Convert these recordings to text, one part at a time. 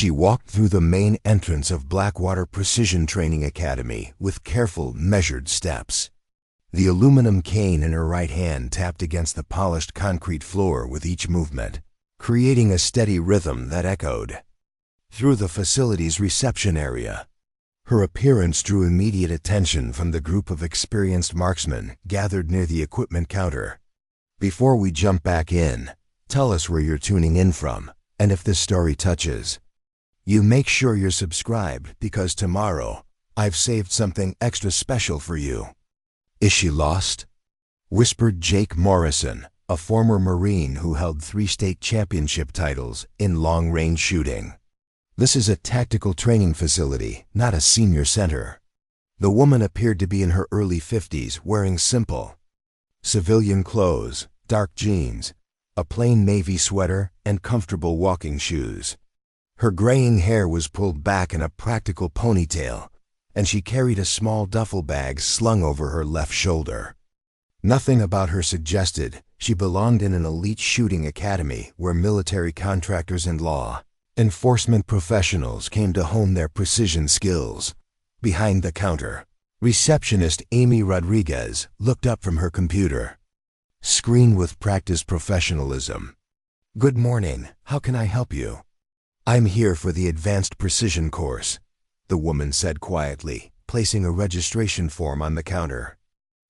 She walked through the main entrance of Blackwater Precision Training Academy with careful, measured steps. The aluminum cane in her right hand tapped against the polished concrete floor with each movement, creating a steady rhythm that echoed through the facility's reception area. Her appearance drew immediate attention from the group of experienced marksmen gathered near the equipment counter. Before we jump back in, tell us where you're tuning in from, and if this story touches you, make sure you're subscribed, because tomorrow I've saved something extra special for you. Is she lost? Whispered Jake Morrison, a former Marine who held 3 state championship titles in long-range shooting. This is a tactical training facility, not a senior center. The woman appeared to be in her early 50s, wearing simple civilian clothes, dark jeans, a plain navy sweater, and comfortable walking shoes. Her graying hair was pulled back in a practical ponytail, and she carried a small duffel bag slung over her left shoulder. Nothing about her suggested she belonged in an elite shooting academy where military contractors and law enforcement professionals came to hone their precision skills. Behind the counter, receptionist Amy Rodriguez looked up from her computer screen with practiced professionalism. "Good morning. How can I help you?" "I'm here for the advanced precision course," the woman said quietly, placing a registration form on the counter.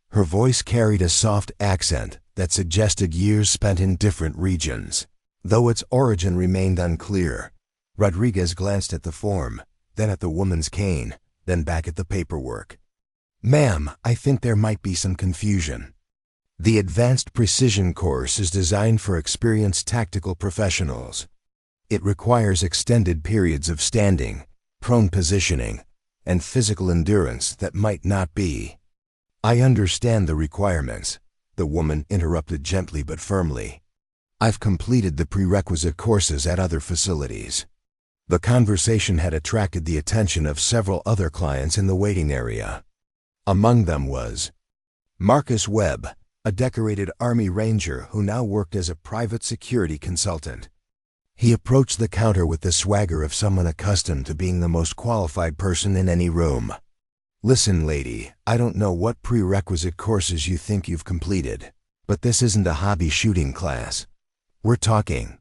Her voice carried a soft accent that suggested years spent in different regions. Though its origin remained unclear, Rodriguez glanced at the form, then at the woman's cane, then back at the paperwork. "Ma'am, I think there might be some confusion. The Advanced Precision course is designed for experienced tactical professionals. It requires extended periods of standing, prone positioning, and physical endurance that might not be." "I understand the requirements," the woman interrupted gently but firmly. "I've completed the prerequisite courses at other facilities." The conversation had attracted the attention of several other clients in the waiting area. Among them was Marcus Webb, a decorated Army Ranger who now worked as a private security consultant. He approached the counter with the swagger of someone accustomed to being the most qualified person in any room. "Listen, lady, I don't know what prerequisite courses you think you've completed, but this isn't a hobby shooting class. We're talking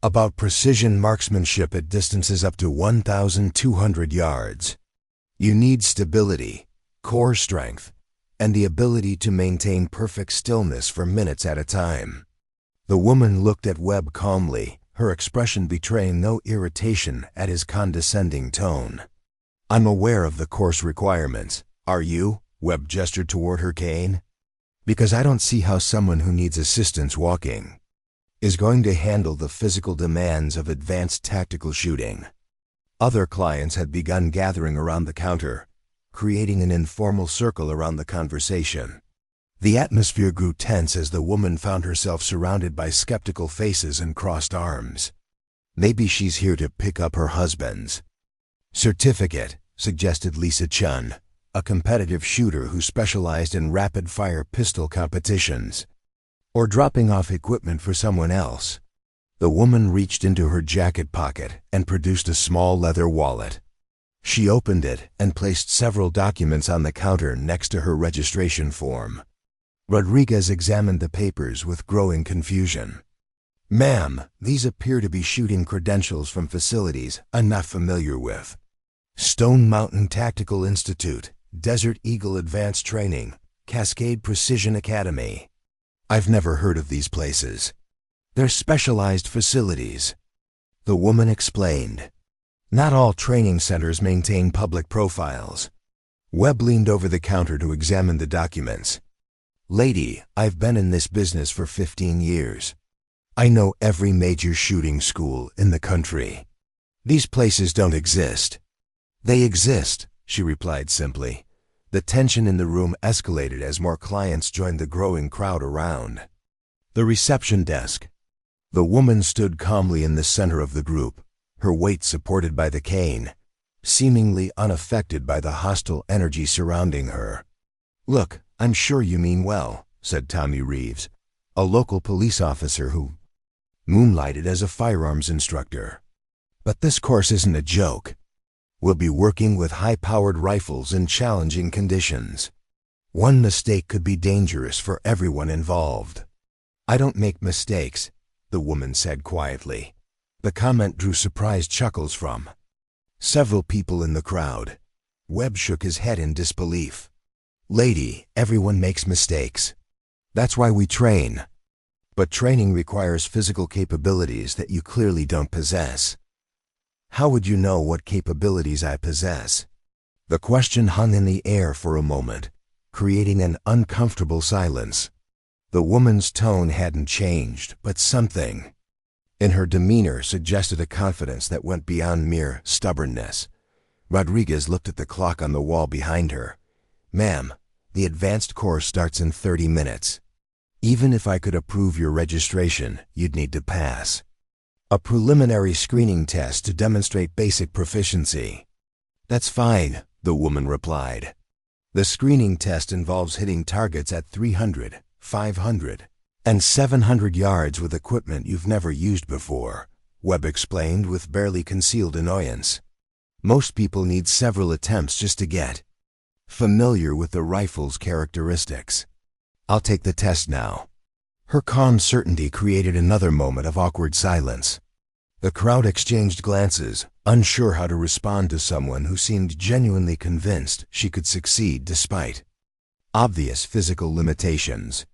about precision marksmanship at distances up to 1,200 yards. You need stability, core strength, and the ability to maintain perfect stillness for minutes at a time." The woman looked at Webb calmly, her expression betraying no irritation at his condescending tone. "I'm aware of the course requirements. Are you?" Webb gestured toward her cane. "Because I don't see how someone who needs assistance walking is going to handle the physical demands of advanced tactical shooting." Other clients had begun gathering around the counter, creating an informal circle around the conversation. The atmosphere grew tense as the woman found herself surrounded by skeptical faces and crossed arms. "Maybe she's here to pick up her husband's certificate," suggested Lisa Chun, a competitive shooter who specialized in rapid-fire pistol competitions. "Or dropping off equipment for someone else." The woman reached into her jacket pocket and produced a small leather wallet. She opened it and placed several documents on the counter next to her registration form. Rodriguez examined the papers with growing confusion. "Ma'am, these appear to be shooting credentials from facilities I'm not familiar with. Stone Mountain Tactical Institute, Desert Eagle Advanced Training, Cascade Precision Academy. I've never heard of these places. They're specialized facilities," the woman explained. "Not all training centers maintain public profiles." Webb leaned over the counter to examine the documents. "Lady, I've been in this business for 15 years. I know every major shooting school in the country. These places don't exist." "They exist," she replied simply. The tension in the room escalated as more clients joined the growing crowd around the reception desk. The woman stood calmly in the center of the group, her weight supported by the cane, seemingly unaffected by the hostile energy surrounding her. "Look, I'm sure you mean well," said Tommy Reeves, a local police officer who moonlighted as a firearms instructor. But this course isn't a joke. We'll be working with high-powered rifles in challenging conditions. One mistake could be dangerous for everyone involved." "I don't make mistakes," the woman said quietly. The comment drew surprised chuckles from several people in the crowd. Webb shook his head in disbelief. "Lady, everyone makes mistakes. That's why we train. But training requires physical capabilities that you clearly don't possess." "How would you know what capabilities I possess?" The question hung in the air for a moment, creating an uncomfortable silence. The woman's tone hadn't changed, but something in her demeanor suggested a confidence that went beyond mere stubbornness. Rodriguez looked at the clock on the wall behind her. "Ma'am, the advanced course starts in 30 minutes. Even if I could approve your registration, you'd need to pass a preliminary screening test to demonstrate basic proficiency." "That's fine," the woman replied. "The screening test involves hitting targets at 300, 500, and 700 yards with equipment you've never used before," Webb explained with barely concealed annoyance. "Most people need several attempts just to get familiar with the rifle's characteristics. I'll take the test now." Her calm certainty created another moment of awkward silence. The crowd exchanged glances, unsure how to respond to someone who seemed genuinely convinced she could succeed despite obvious physical limitations.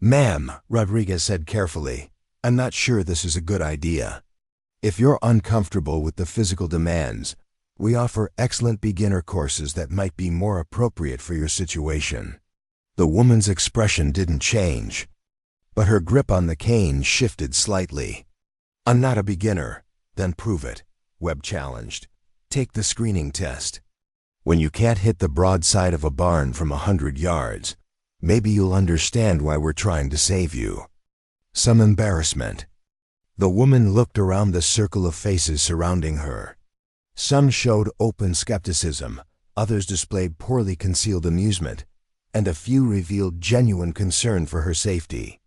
"Ma'am," Rodriguez said carefully, "I'm not sure this is a good idea. If you're uncomfortable with the physical demands, we offer excellent beginner courses that might be more appropriate for your situation." The woman's expression didn't change, but her grip on the cane shifted slightly. "I'm not a beginner." "Then prove it," Webb challenged. "Take the screening test. When you can't hit the broadside of a barn from 100 yards, maybe you'll understand why we're trying to save you." Some embarrassment. The woman looked around the circle of faces surrounding her. Some showed open skepticism, others displayed poorly concealed amusement, and a few revealed genuine concern for her safety.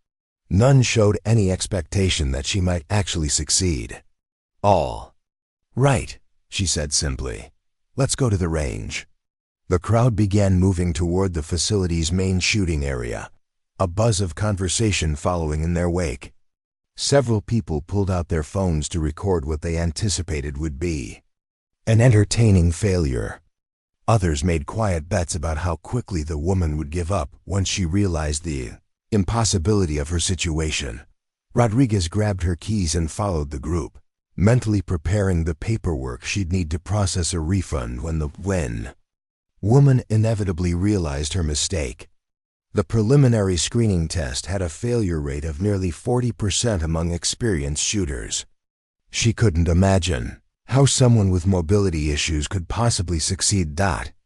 None showed any expectation that she might actually succeed. "All right," she said simply. "Let's go to the range." The crowd began moving toward the facility's main shooting area, a buzz of conversation following in their wake. Several people pulled out their phones to record what they anticipated would be an entertaining failure. Others made quiet bets about how quickly the woman would give up once she realized the impossibility of her situation. Rodriguez grabbed her keys and followed the group, mentally preparing the paperwork she'd need to process a refund when the woman inevitably realized her mistake. The preliminary screening test had a failure rate of nearly 40% among experienced shooters. She couldn't imagine how someone with mobility issues could possibly succeed.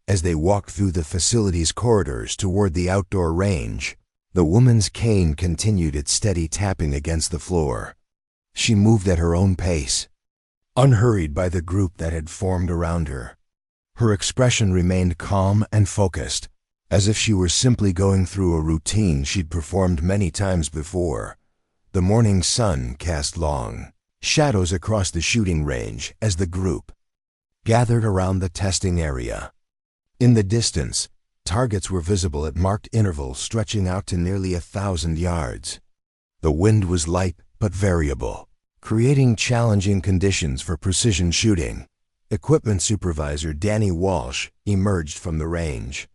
As they walked through the facility's corridors toward the outdoor range, the woman's cane continued its steady tapping against the floor. She moved at her own pace, unhurried by the group that had formed around her. Her expression remained calm and focused, as if she were simply going through a routine she'd performed many times before. The morning sun cast long shadows across the shooting range as the group gathered around the testing area. In the distance, targets were visible at marked intervals stretching out to nearly 1,000 yards. The wind was light but variable, creating challenging conditions for precision shooting. Equipment Supervisor Danny Walsh emerged from the range,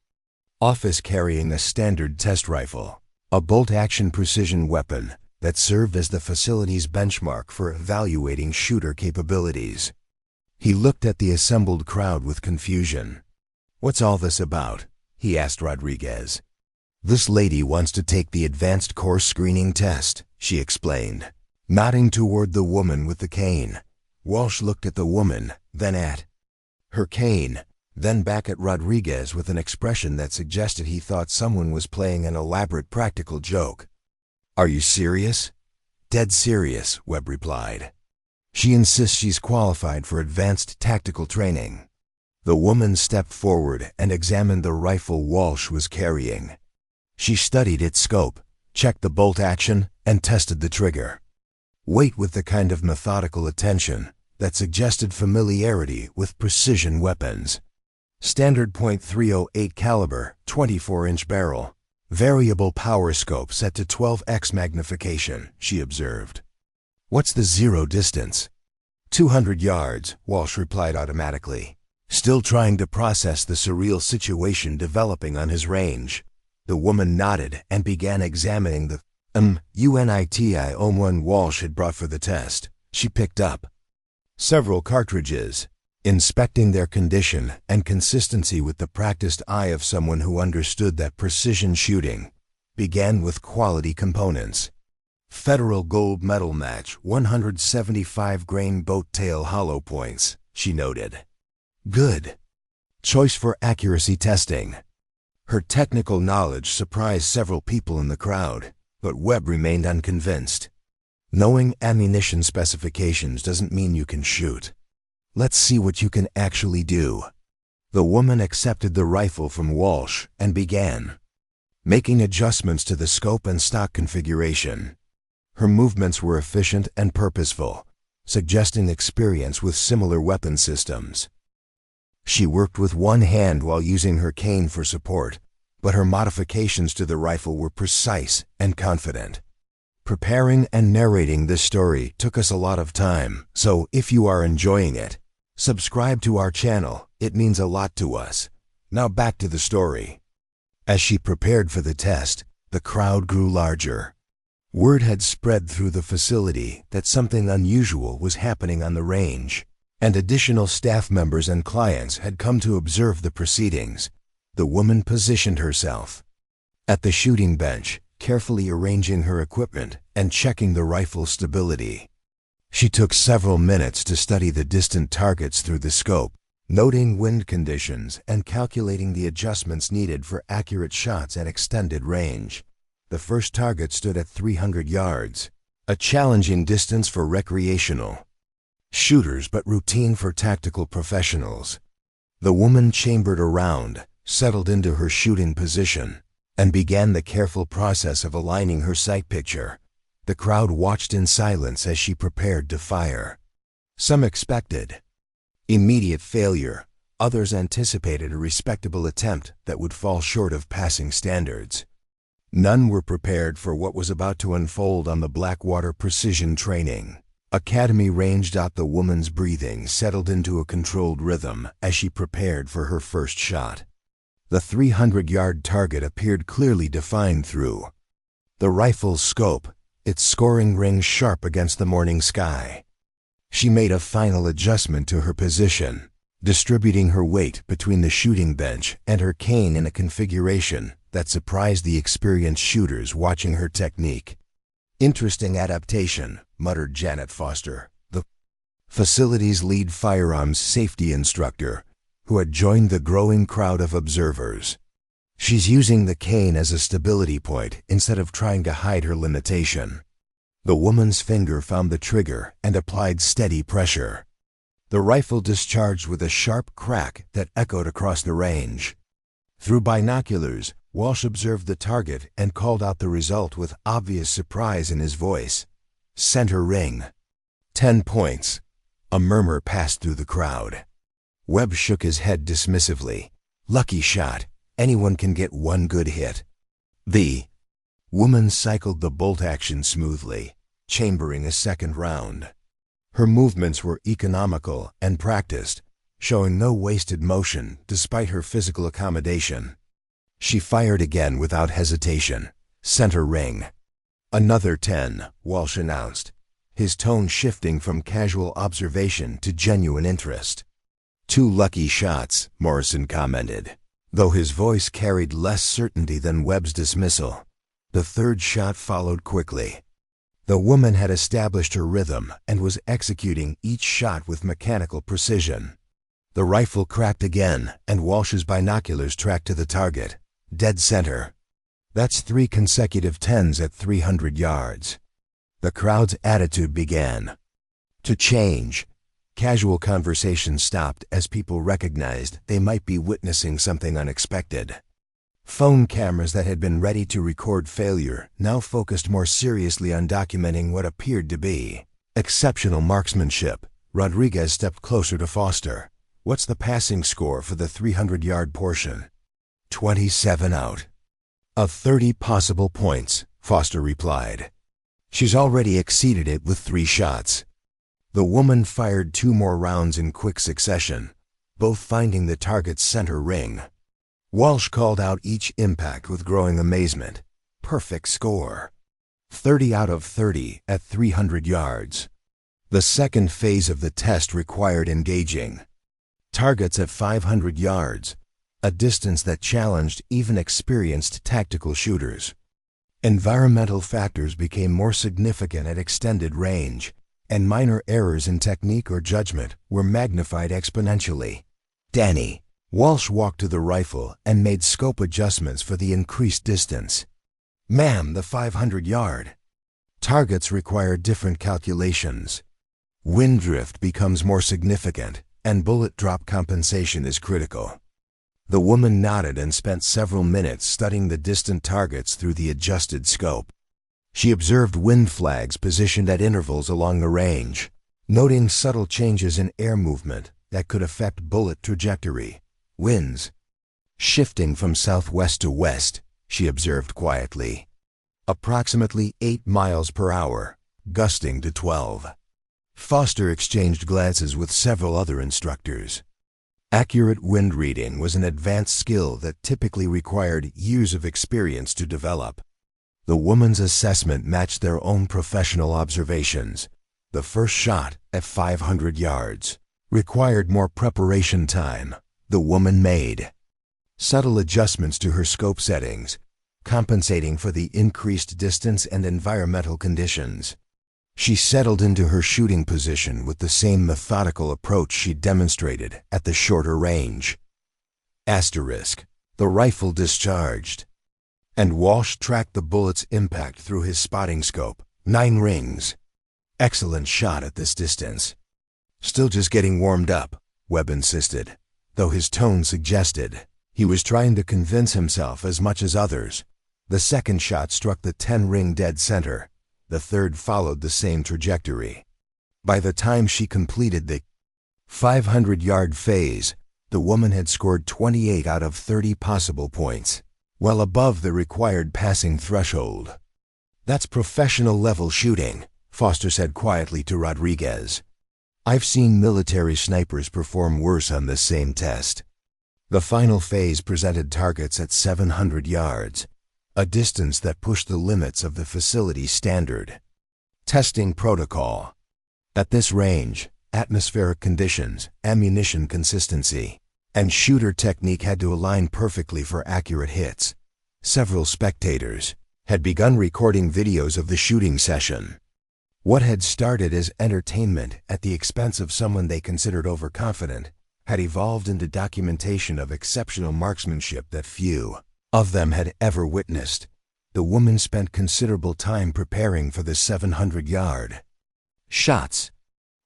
office carrying a standard test rifle, a bolt-action precision weapon that served as the facility's benchmark for evaluating shooter capabilities. He looked at the assembled crowd with confusion. "What's all this about?" he asked Rodriguez. "This lady wants to take the advanced course screening test," she explained, nodding toward the woman with the cane. Walsh looked at the woman, then at her cane, then back at Rodriguez with an expression that suggested he thought someone was playing an elaborate practical joke. "Are you serious?" "Dead serious," Webb replied. "She insists she's qualified for advanced tactical training." The woman stepped forward and examined the rifle Walsh was carrying. She studied its scope, checked the bolt action, and tested the trigger. Wait with the kind of methodical attention that suggested familiarity with precision weapons. Standard .308 caliber, 24-inch barrel. Variable power scope set to 12x magnification, she observed. What's the zero distance? 200 yards, Walsh replied automatically, still trying to process the surreal situation developing on his range. The woman nodded and began examining the UNITI OM1 Walsh had brought for the test. She picked up several cartridges, inspecting their condition and consistency with the practiced eye of someone who understood that precision shooting began with quality components. Federal gold medal match, 175-grain boat tail hollow points, she noted. Good choice for accuracy testing. Her technical knowledge surprised several people in the crowd, but Webb remained unconvinced. Knowing ammunition specifications doesn't mean you can shoot. Let's see what you can actually do. The woman accepted the rifle from Walsh and began making adjustments to the scope and stock configuration. Her movements were efficient and purposeful, suggesting experience with similar weapon systems. She worked with one hand while using her cane for support, but her modifications to the rifle were precise and confident. Preparing and narrating this story took us a lot of time, so if you are enjoying it, subscribe to our channel. It means a lot to us. Now back to the story. As she prepared for the test, the crowd grew larger. Word had spread through the facility that something unusual was happening on the range, and additional staff members and clients had come to observe the proceedings. The woman positioned herself at the shooting bench, carefully arranging her equipment and checking the rifle's stability. She took several minutes to study the distant targets through the scope, noting wind conditions and calculating the adjustments needed for accurate shots at extended range. The first target stood at 300 yards, a challenging distance for recreational shooters but routine for tactical professionals. The woman chambered a round, settled into her shooting position, and began the careful process of aligning her sight picture. The crowd watched in silence as she prepared to fire. Some expected immediate failure, others anticipated a respectable attempt that would fall short of passing standards. None were prepared for what was about to unfold on the Blackwater Precision Training Academy range. The woman's breathing settled into a controlled rhythm as she prepared for her first shot. The 300-yard target appeared clearly defined through the rifle's scope, its scoring ring sharp against the morning sky. She made a final adjustment to her position, distributing her weight between the shooting bench and her cane in a configuration that surprised the experienced shooters watching her technique. Interesting adaptation, muttered Janet Foster, the facility's lead firearms safety instructor, who had joined the growing crowd of observers. She's using the cane as a stability point instead of trying to hide her limitation. The woman's finger found the trigger and applied steady pressure. The rifle discharged with a sharp crack that echoed across the range. Through binoculars, Walsh observed the target and called out the result with obvious surprise in his voice. Center ring. 10 points. A murmur passed through the crowd. Webb shook his head dismissively. Lucky shot. Anyone can get one good hit. The woman cycled the bolt action smoothly, chambering a second round. Her movements were economical and practiced, showing no wasted motion despite her physical accommodation. She fired again without hesitation. Center ring. Another 10, Walsh announced, his tone shifting from casual observation to genuine interest. 2 lucky shots, Morrison commented, though his voice carried less certainty than Webb's dismissal. The third shot followed quickly. The woman had established her rhythm and was executing each shot with mechanical precision. The rifle cracked again, and Walsh's binoculars tracked to the target. Dead center. That's 3 consecutive 10s at 300 yards. The crowd's attitude began to change. Casual conversation stopped as people recognized they might be witnessing something unexpected. Phone cameras that had been ready to record failure now focused more seriously on documenting what appeared to be exceptional marksmanship, Rodriguez stepped closer to Foster. "What's the passing score for the 300-yard portion?" 27 out of 30 possible points, Foster replied. "She's already exceeded it with 3 shots." The woman fired 2 more rounds in quick succession, both finding the target's center ring. Walsh called out each impact with growing amazement. Perfect score. 30 out of 30 at 300 yards. The second phase of the test required engaging targets at 500 yards, a distance that challenged even experienced tactical shooters. Environmental factors became more significant at extended range, and minor errors in technique or judgment were magnified exponentially. "Danny." Walsh walked to the rifle and made scope adjustments for the increased distance. "Ma'am, the 500-yard targets require different calculations. Wind drift becomes more significant, and bullet drop compensation is critical." The woman nodded and spent several minutes studying the distant targets through the adjusted scope. She observed wind flags positioned at intervals along the range, noting subtle changes in air movement that could affect bullet trajectory. "Winds shifting from southwest to west," she observed quietly. "Approximately 8 miles per hour, gusting to 12. Foster exchanged glances with several other instructors. Accurate wind reading was an advanced skill that typically required years of experience to develop. The woman's assessment matched their own professional observations. The first shot, at 500 yards, required more preparation time. The woman made subtle adjustments to her scope settings, compensating for the increased distance and environmental conditions. She settled into her shooting position with the same methodical approach she demonstrated at the shorter range. Asterisk. The rifle discharged, and Walsh tracked the bullet's impact through his spotting scope. 9 rings. "Excellent shot at this distance." "Still just getting warmed up," Webb insisted, though his tone suggested he was trying to convince himself as much as others. The second shot struck the 10-ring dead center. The third followed the same trajectory. By the time she completed the 500-yard phase, the woman had scored 28 out of 30 possible points, well above the required passing threshold. "That's professional-level shooting," Foster said quietly to Rodriguez. "I've seen military snipers perform worse on this same test." The final phase presented targets at 700 yards, a distance that pushed the limits of the facility's standard testing protocol. At this range, atmospheric conditions, ammunition consistency, and shooter technique had to align perfectly for accurate hits. Several spectators had begun recording videos of the shooting session. What had started as entertainment at the expense of someone they considered overconfident had evolved into documentation of exceptional marksmanship that few of them had ever witnessed. The woman spent considerable time preparing for the 700-yard shots.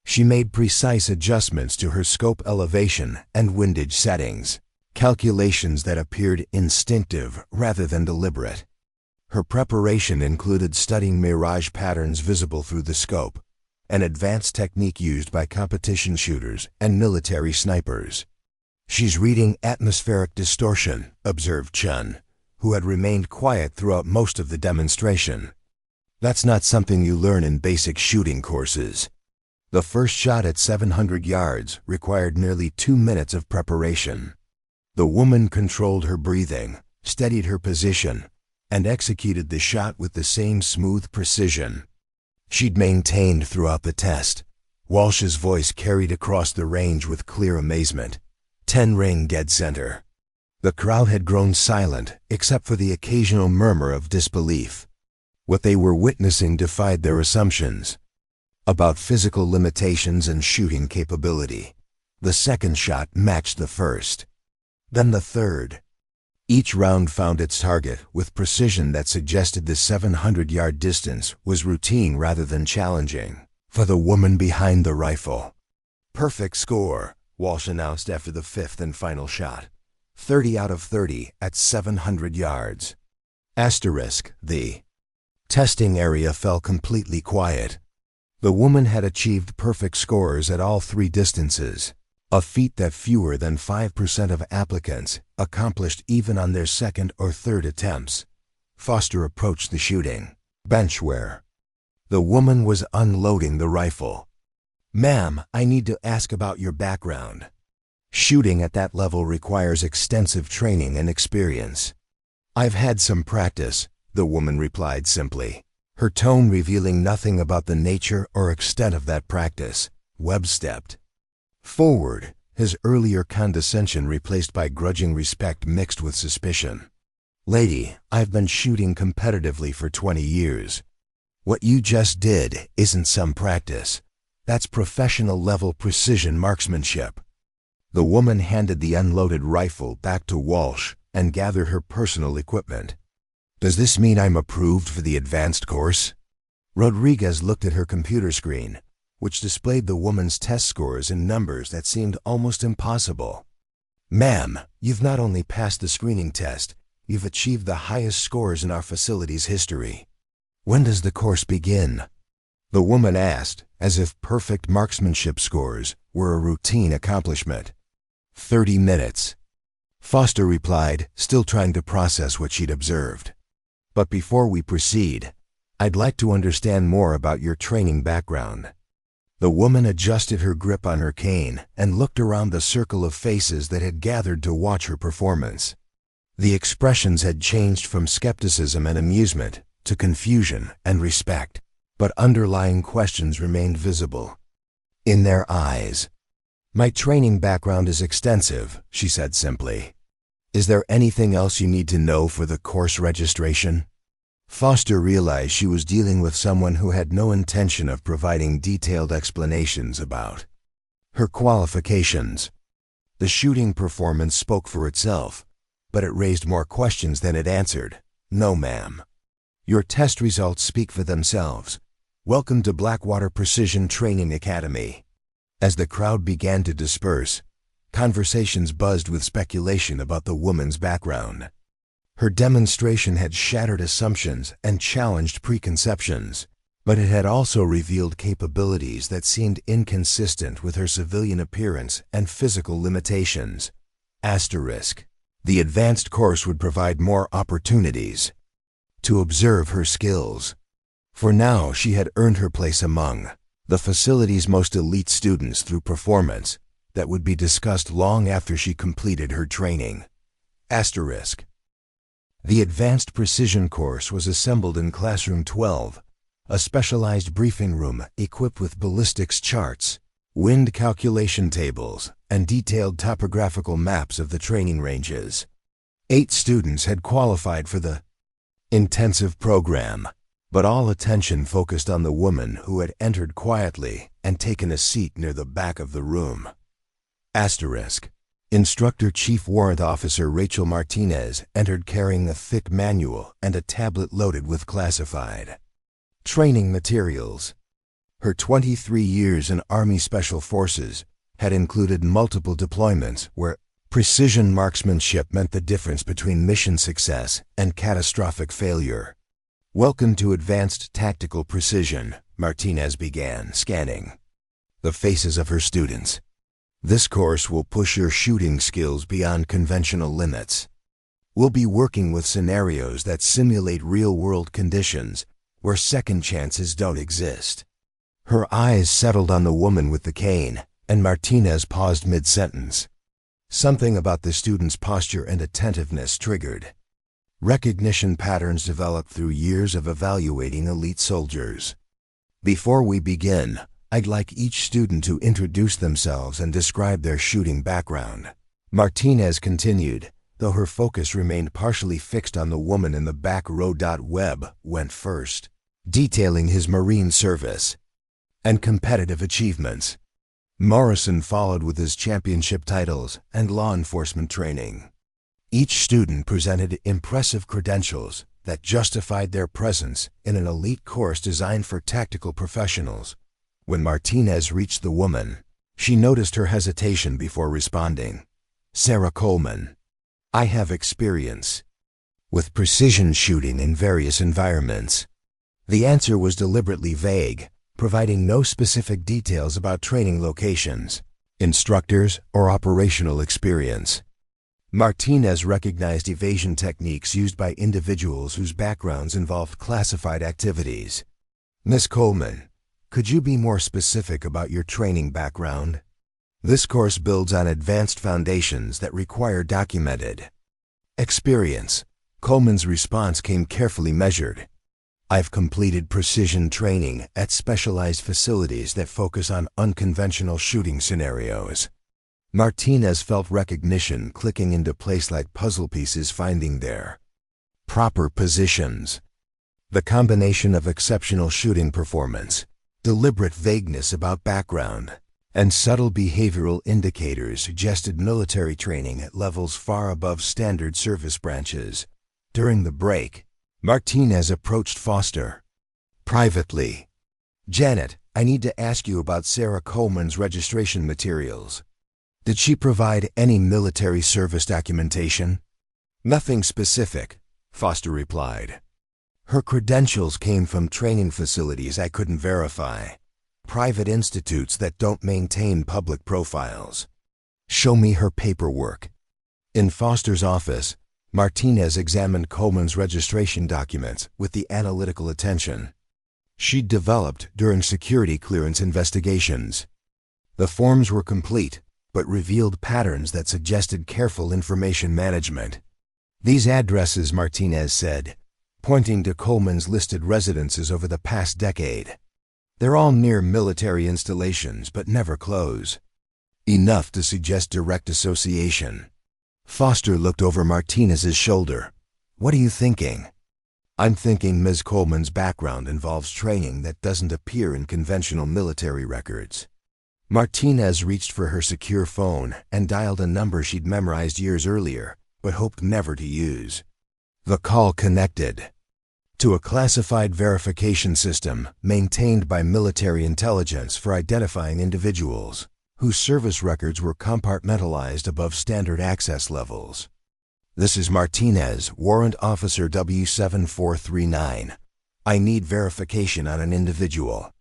She made precise adjustments to her scope elevation and windage settings, calculations that appeared instinctive rather than deliberate. Her preparation included studying mirage patterns visible through the scope, an advanced technique used by competition shooters and military snipers. "She's reading atmospheric distortion," observed Chun, who had remained quiet throughout most of the demonstration. "That's not something you learn in basic shooting courses." The first shot at 700 yards required nearly 2 minutes of preparation. The woman controlled her breathing, steadied her position, and executed the shot with the same smooth precision she'd maintained throughout the test. Walsh's voice carried across the range with clear amazement. 10-ring dead center. The crowd had grown silent, except for the occasional murmur of disbelief. What they were witnessing defied their assumptions about physical limitations and shooting capability. The second shot matched the first, then the third. Each round found its target with precision that suggested the 700-yard distance was routine rather than challenging for the woman behind the rifle. "Perfect score," Walsh announced after the 5th and final shot. 30 out of 30 at 700 yards. Asterisk. The testing area fell completely quiet. The woman had achieved perfect scores at all three distances, a feat that fewer than 5% of applicants accomplished even on their second or third attempts. Foster approached the shooting bench where the woman was unloading the rifle. "Ma'am, I need to ask about your background." Shooting at that level requires extensive training and experience. "I've had some practice," the woman replied simply, her tone revealing nothing about the nature or extent of that practice. Webb stepped forward, his earlier condescension replaced by grudging respect mixed with suspicion. "Lady, I've been shooting competitively for 20 years. What you just did isn't some practice. That's professional-level precision marksmanship." The woman handed the unloaded rifle back to Walsh and gathered her personal equipment. "Does this mean I'm approved for the advanced course?" Rodriguez looked at her computer screen, which displayed the woman's test scores in numbers that seemed almost impossible. "Ma'am, you've not only passed the screening test, you've achieved the highest scores in our facility's history. When does the course begin?" the woman asked, as if perfect marksmanship scores were a routine accomplishment. 30 minutes. Foster replied, still trying to process what she'd observed. "But before we proceed, I'd like to understand more about your training background." The woman adjusted her grip on her cane and looked around the circle of faces that had gathered to watch her performance. The expressions had changed from skepticism and amusement to confusion and respect, but underlying questions remained visible in their eyes. "My training background is extensive," she said simply. "Is there anything else you need to know for the course registration?" Foster realized she was dealing with someone who had no intention of providing detailed explanations about her qualifications. The shooting performance spoke for itself, but it raised more questions than it answered. "No, ma'am. Your test results speak for themselves. Welcome to Blackwater Precision Training Academy." As the crowd began to disperse, conversations buzzed with speculation about the woman's background. Her demonstration had shattered assumptions and challenged preconceptions, but it had also revealed capabilities that seemed inconsistent with her civilian appearance and physical limitations. Asterisk. The advanced course would provide more opportunities to observe her skills. For now, she had earned her place among the facility's most elite students through performance that would be discussed long after she completed her training. Asterisk. The Advanced Precision course was assembled in Classroom 12, a specialized briefing room equipped with ballistics charts, wind calculation tables, and detailed topographical maps of the training ranges. 8 students had qualified for the intensive program, but all attention focused on the woman who had entered quietly and taken a seat near the back of the room. Asterisk. Instructor Chief Warrant Officer Rachel Martinez entered carrying a thick manual and a tablet loaded with classified training materials. Her 23 years in Army Special Forces had included multiple deployments where precision marksmanship meant the difference between mission success and catastrophic failure. "Welcome to Advanced Tactical Precision," Martinez began, scanning the faces of her students. "This course will push your shooting skills beyond conventional limits. We'll be working with scenarios that simulate real-world conditions where second chances don't exist." Her eyes settled on the woman with the cane, and Martinez paused mid-sentence. Something about the student's posture and attentiveness triggered recognition patterns developed through years of evaluating elite soldiers. "Before we begin, I'd like each student to introduce themselves and describe their shooting background," Martinez continued, though her focus remained partially fixed on the woman in the back row. Webb went first, detailing his Marine service and competitive achievements. Morrison followed with his championship titles and law enforcement training. Each student presented impressive credentials that justified their presence in an elite course designed for tactical professionals. When Martinez reached the woman, she noticed her hesitation before responding. "Sarah Coleman. I have experience with precision shooting in various environments." The answer was deliberately vague, providing no specific details about training locations, instructors, or operational experience. Martinez recognized evasion techniques used by individuals whose backgrounds involved classified activities. Ms. Coleman, could you be more specific about your training background? This course builds on advanced foundations that require documented experience. Coleman's response came carefully measured. I've completed precision training at specialized facilities that focus on unconventional shooting scenarios. Martinez felt recognition clicking into place like puzzle pieces finding their proper positions. The combination of exceptional shooting performance, deliberate vagueness about background, and subtle behavioral indicators suggested military training at levels far above standard service branches. During the break, Martinez approached Foster privately. Janet, I need to ask you about Sarah Coleman's registration materials. Did she provide any military service documentation? Nothing specific, Foster replied. Her credentials came from training facilities I couldn't verify, private institutes that don't maintain public profiles. Show me her paperwork. In Foster's office, Martinez examined Coleman's registration documents with the analytical attention she'd developed during security clearance investigations. The forms were complete, but revealed patterns that suggested careful information management. These addresses, Martinez said, pointing to Coleman's listed residences over the past decade. They're all near military installations, but never close. Enough to suggest direct association. Foster looked over Martinez's shoulder. What are you thinking? I'm thinking Ms. Coleman's background involves training that doesn't appear in conventional military records. Martinez reached for her secure phone and dialed a number she'd memorized years earlier, but hoped never to use. The call connected to a classified verification system maintained by military intelligence for identifying individuals whose service records were compartmentalized above standard access levels. This is Martinez, Warrant Officer W7439. I need verification on an individual.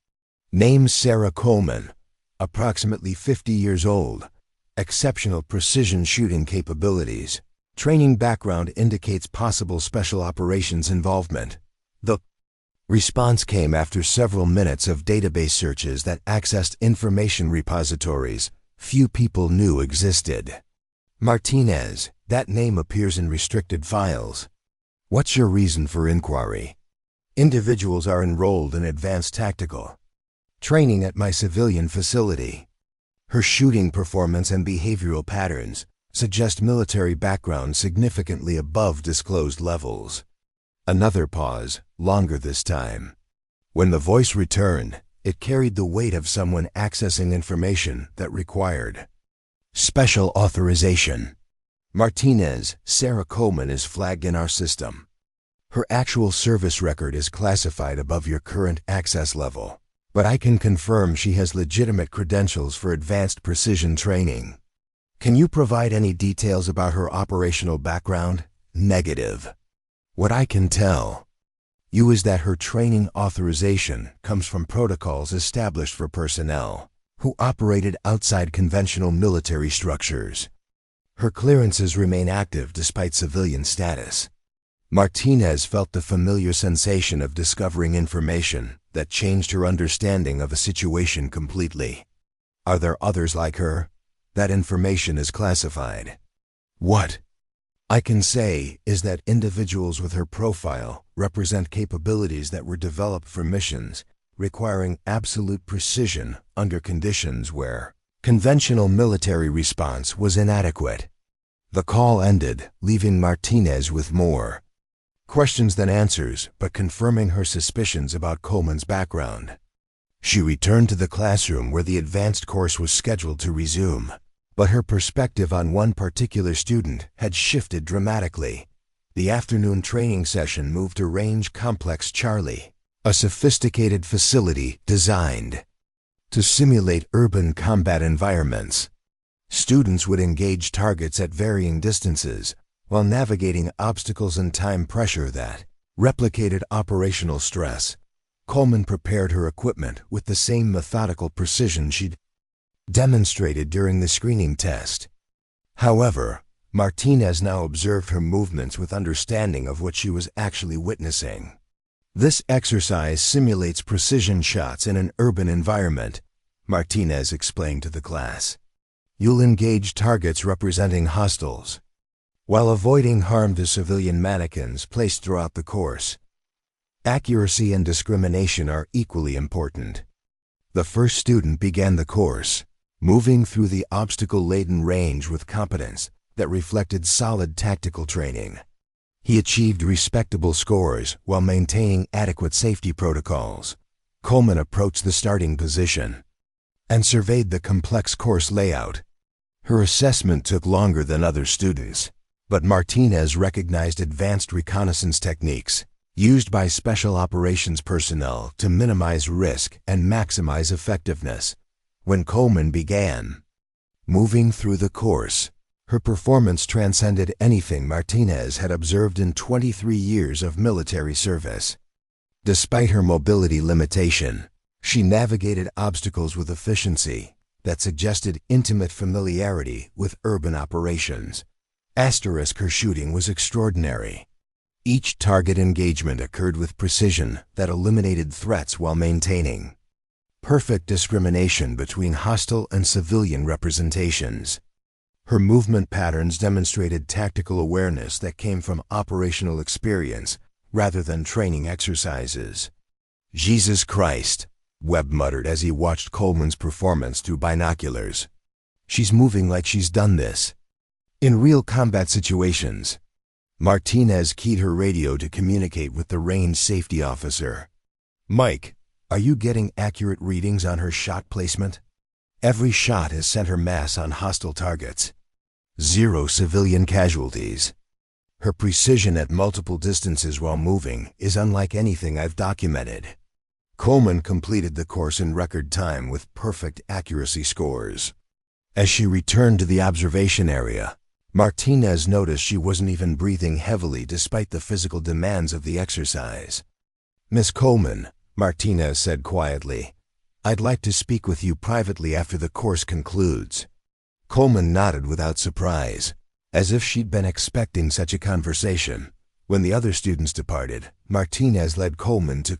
Name Sarah Coleman. Approximately 50 years old. Exceptional precision shooting capabilities. Training background indicates possible special operations involvement. The response came after several minutes of database searches that accessed information repositories few people knew existed. Martinez, that name appears in restricted files. What's your reason for inquiry? Individuals are enrolled in advanced tactical training at my civilian facility. Her shooting performance and behavioral patterns suggest military background significantly above disclosed levels. Another pause, longer this time. When the voice returned, it carried the weight of someone accessing information that required special authorization. Martinez, Sarah Coleman is flagged in our system. Her actual service record is classified above your current access level, but I can confirm she has legitimate credentials for advanced precision training. Can you provide any details about her operational background? Negative. What I can tell you is that her training authorization comes from protocols established for personnel who operated outside conventional military structures. Her clearances remain active despite civilian status. Martinez felt the familiar sensation of discovering information that changed her understanding of a situation completely. Are there others like her? That information is classified. What I can say is that individuals with her profile represent capabilities that were developed for missions requiring absolute precision under conditions where conventional military response was inadequate. The call ended, leaving Martinez with more questions than answers, but confirming her suspicions about Coleman's background. She returned to the classroom where the advanced course was scheduled to resume, but her perspective on one particular student had shifted dramatically. The afternoon training session moved to Range Complex Charlie, a sophisticated facility designed to simulate urban combat environments. Students would engage targets at varying distances while navigating obstacles and time pressure that replicated operational stress. Coleman prepared her equipment with the same methodical precision she'd demonstrated during the screening test. However, Martinez now observed her movements with understanding of what she was actually witnessing. This exercise simulates precision shots in an urban environment, Martinez explained to the class. You'll engage targets representing hostiles, while avoiding harm to civilian mannequins placed throughout the course. Accuracy and discrimination are equally important. The first student began the course, moving through the obstacle-laden range with competence that reflected solid tactical training. He achieved respectable scores while maintaining adequate safety protocols. Coleman approached the starting position and surveyed the complex course layout. Her assessment took longer than other students, but Martinez recognized advanced reconnaissance techniques used by special operations personnel to minimize risk and maximize effectiveness. When Coleman began moving through the course, her performance transcended anything Martinez had observed in 23 years of military service. Despite her mobility limitation, she navigated obstacles with efficiency that suggested intimate familiarity with urban operations. Her shooting was extraordinary. Each target engagement occurred with precision that eliminated threats while maintaining perfect discrimination between hostile and civilian representations. Her movement patterns demonstrated tactical awareness that came from operational experience rather than training exercises. Jesus Christ, Webb muttered as he watched Coleman's performance through binoculars. She's moving like she's done this in real combat situations. Martinez keyed her radio to communicate with the range safety officer. Mike, are you getting accurate readings on her shot placement? Every shot has sent her mass on hostile targets. 0 civilian casualties. Her precision at multiple distances while moving is unlike anything I've documented. Coleman completed the course in record time with perfect accuracy scores. As she returned to the observation area, Martinez noticed she wasn't even breathing heavily despite the physical demands of the exercise. Miss Coleman, Martinez said quietly, I'd like to speak with you privately after the course concludes. Coleman nodded without surprise, as if she'd been expecting such a conversation. When the other students departed, Martinez led Coleman to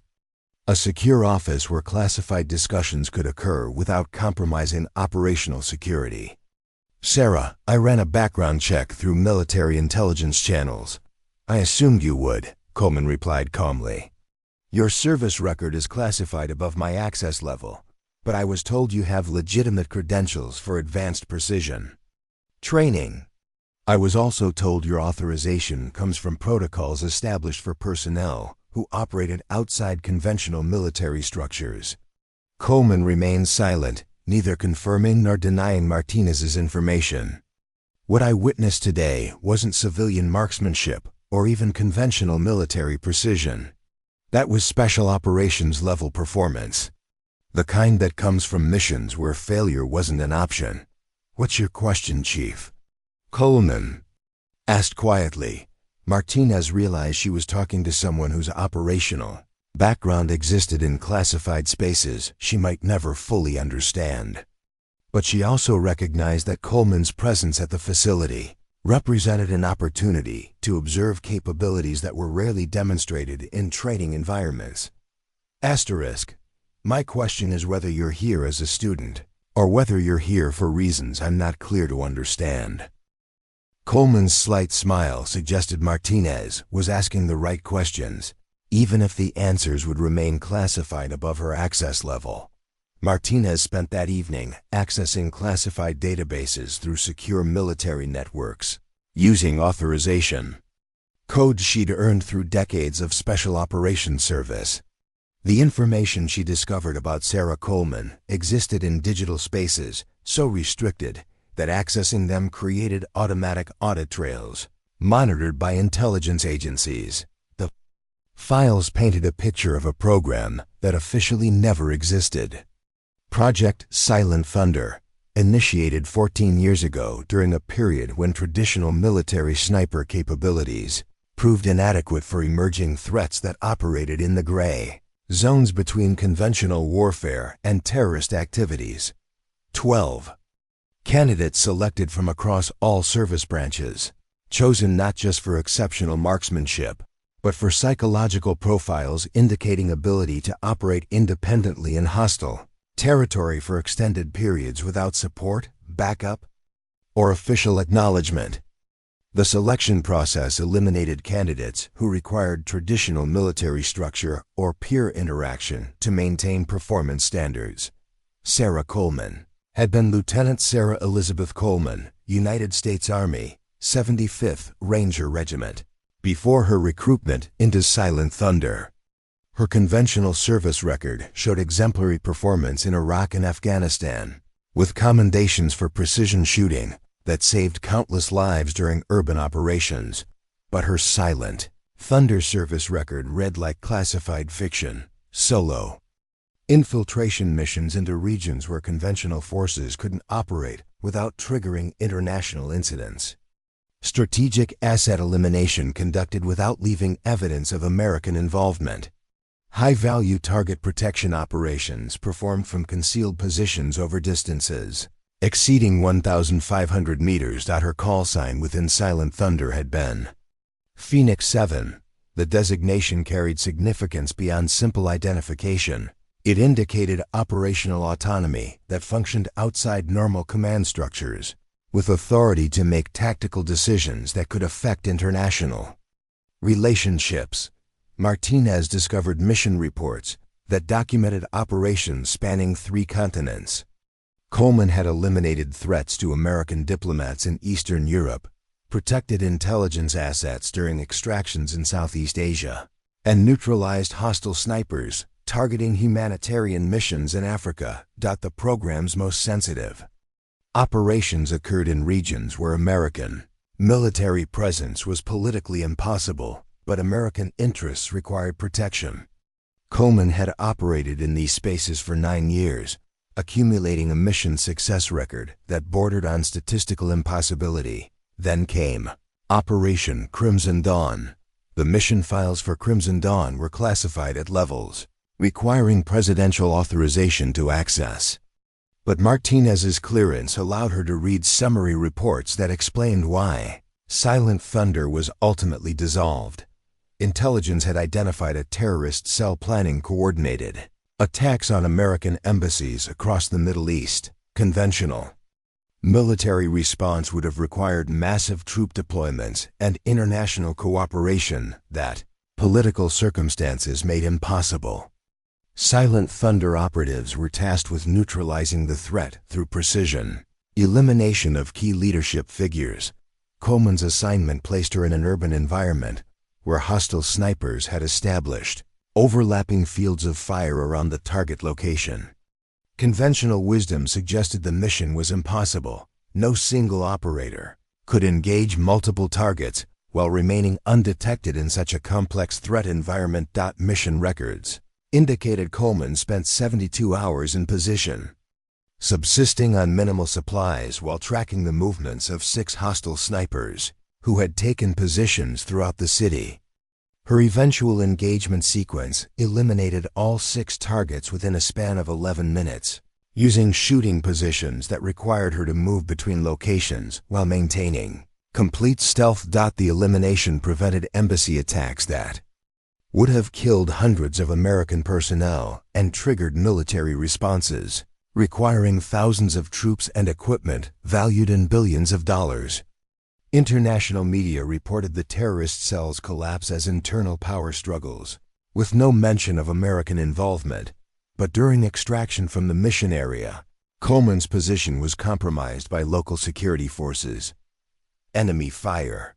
a secure office where classified discussions could occur without compromising operational security. Sarah, I ran a background check through military intelligence channels. I assumed you would, Coleman replied calmly. Your service record is classified above my access level, but I was told you have legitimate credentials for advanced precision training. I was also told your authorization comes from protocols established for personnel who operated outside conventional military structures. Coleman remained silent, neither confirming nor denying Martinez's information. What I witnessed today wasn't civilian marksmanship or even conventional military precision. That was special operations level performance. The kind that comes from missions where failure wasn't an option. What's your question, Chief? Coleman asked quietly. Martinez realized she was talking to someone whose operational background existed in classified spaces she might never fully understand. But she also recognized that Coleman's presence at the facility represented an opportunity to observe capabilities that were rarely demonstrated in training environments. My question is whether you're here as a student, or whether you're here for reasons I'm not clear to understand. Coleman's slight smile suggested Martinez was asking the right questions, even if the answers would remain classified above her access level. Martinez spent that evening accessing classified databases through secure military networks, using authorization codes she'd earned through decades of special operations service. The information she discovered about Sarah Coleman existed in digital spaces so restricted that accessing them created automatic audit trails, monitored by intelligence agencies. The files painted a picture of a program that officially never existed. Project Silent Thunder, initiated 14 years ago during a period when traditional military sniper capabilities proved inadequate for emerging threats that operated in the gray Zones between conventional warfare and terrorist activities. 12. Candidates selected from across all service branches, chosen not just for exceptional marksmanship, but for psychological profiles indicating ability to operate independently in hostile territory for extended periods without support, backup, or official acknowledgement. The selection process eliminated candidates who required traditional military structure or peer interaction to maintain performance standards. Sarah Coleman had been Lieutenant Sarah Elizabeth Coleman, United States Army, 75th Ranger Regiment, before her recruitment into Silent Thunder. Her conventional service record showed exemplary performance in Iraq and Afghanistan, with commendations for precision shooting that saved countless lives during urban operations. But her Silent Thunder service record read like classified fiction. Solo infiltration missions into regions where conventional forces couldn't operate without triggering international incidents. Strategic asset elimination conducted without leaving evidence of American involvement. High-value target protection operations performed from concealed positions over distances exceeding 1,500 meters. Her call sign within Silent Thunder had been Phoenix 7. The designation carried significance beyond simple identification. It indicated operational autonomy that functioned outside normal command structures, with authority to make tactical decisions that could affect international relationships. Martinez discovered mission reports that documented operations spanning 3 continents. Coleman had eliminated threats to American diplomats in Eastern Europe, protected intelligence assets during extractions in Southeast Asia, and neutralized hostile snipers targeting humanitarian missions in Africa. The program's most sensitive operations occurred in regions where American military presence was politically impossible, but American interests required protection. Coleman had operated in these spaces for 9 years, accumulating a mission success record that bordered on statistical impossibility. Then came Operation Crimson Dawn. The mission files for Crimson Dawn were classified at levels, requiring presidential authorization to access. But Martinez's clearance allowed her to read summary reports that explained why Silent Thunder was ultimately dissolved. Intelligence had identified a terrorist cell planning coordinated attacks on American embassies across the Middle East. Conventional military response would have required massive troop deployments and international cooperation that political circumstances made impossible. Silent Thunder operatives were tasked with neutralizing the threat through precision elimination of key leadership figures. Coleman's assignment placed her in an urban environment where hostile snipers had established overlapping fields of fire around the target location. Conventional wisdom suggested the mission was impossible. No single operator could engage multiple targets while remaining undetected in such a complex threat environment. Mission records indicated Coleman spent 72 hours in position, subsisting on minimal supplies while tracking the movements of 6 hostile snipers who had taken positions throughout the city. Her eventual engagement sequence eliminated all 6 targets within a span of 11 minutes, using shooting positions that required her to move between locations while maintaining complete stealth. The elimination prevented embassy attacks that would have killed hundreds of American personnel and triggered military responses, requiring thousands of troops and equipment valued in billions of dollars. International media reported the terrorist cell's collapse as internal power struggles, with no mention of American involvement. But during extraction from the mission area, Coleman's position was compromised by local security forces. Enemy fire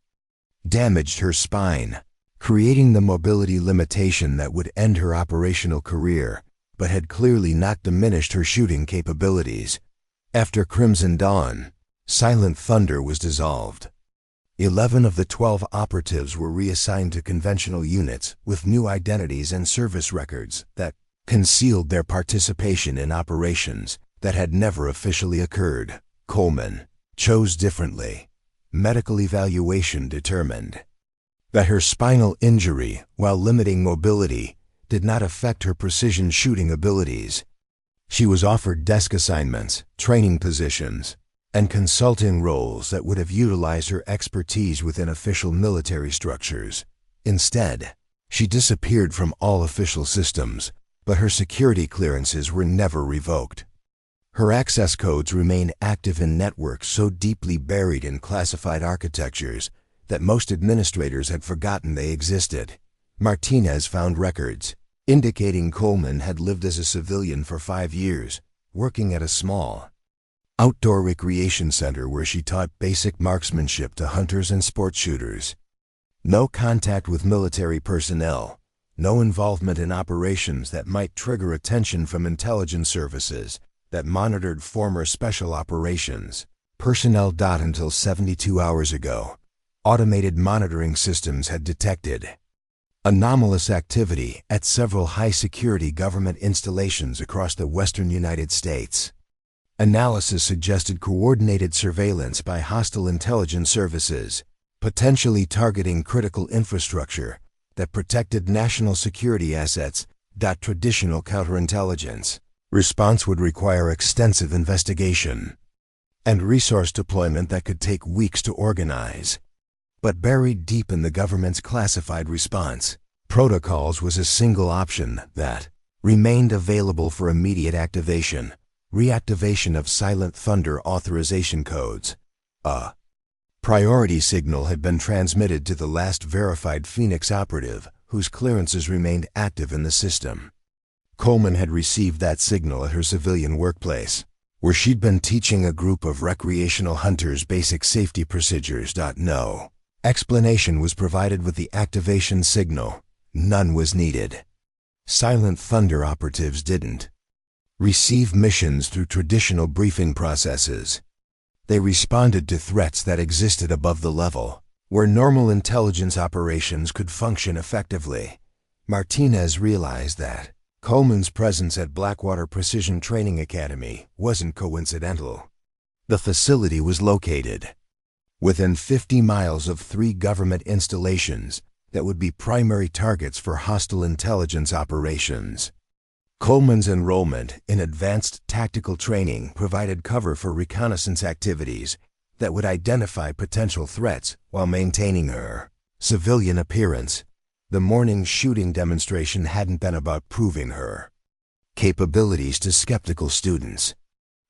damaged her spine, creating the mobility limitation that would end her operational career, but had clearly not diminished her shooting capabilities. After Crimson Dawn, Silent Thunder was dissolved. 11 of the 12 operatives were reassigned to conventional units with new identities and service records that concealed their participation in operations that had never officially occurred. Coleman chose differently. Medical evaluation determined that her spinal injury, while limiting mobility, did not affect her precision shooting abilities. She was offered desk assignments, training positions, and consulting roles that would have utilized her expertise within official military structures. Instead, she disappeared from all official systems, but her security clearances were never revoked. Her access codes remained active in networks so deeply buried in classified architectures that most administrators had forgotten they existed. Martinez found records indicating Coleman had lived as a civilian for 5 years, working at a small outdoor recreation center where she taught basic marksmanship to hunters and sport shooters. No contact with military personnel, no involvement in operations that might trigger attention from intelligence services that monitored former special operations personnel. Until 72 hours ago, automated monitoring systems had detected anomalous activity at several high-security government installations across the western United States. Analysis suggested coordinated surveillance by hostile intelligence services, potentially targeting critical infrastructure that protected national security assets. Traditional counterintelligence response would require extensive investigation and resource deployment that could take weeks to organize. But buried deep in the government's classified response protocols was a single option that remained available for immediate activation: reactivation of Silent Thunder authorization codes. A priority signal had been transmitted to the last verified Phoenix operative, whose clearances remained active in the system. Coleman had received that signal at her civilian workplace, where she'd been teaching a group of recreational hunters basic safety procedures. No explanation was provided with the activation signal. None was needed. Silent Thunder operatives didn't receive missions through traditional briefing processes. They responded to threats that existed above the level, where normal intelligence operations could function effectively. Martinez realized that Coleman's presence at Blackwater Precision Training Academy wasn't coincidental. The facility was located within 50 miles of 3 government installations that would be primary targets for hostile intelligence operations. Coleman's enrollment in advanced tactical training provided cover for reconnaissance activities that would identify potential threats while maintaining her civilian appearance. The morning's shooting demonstration hadn't been about proving her capabilities to skeptical students.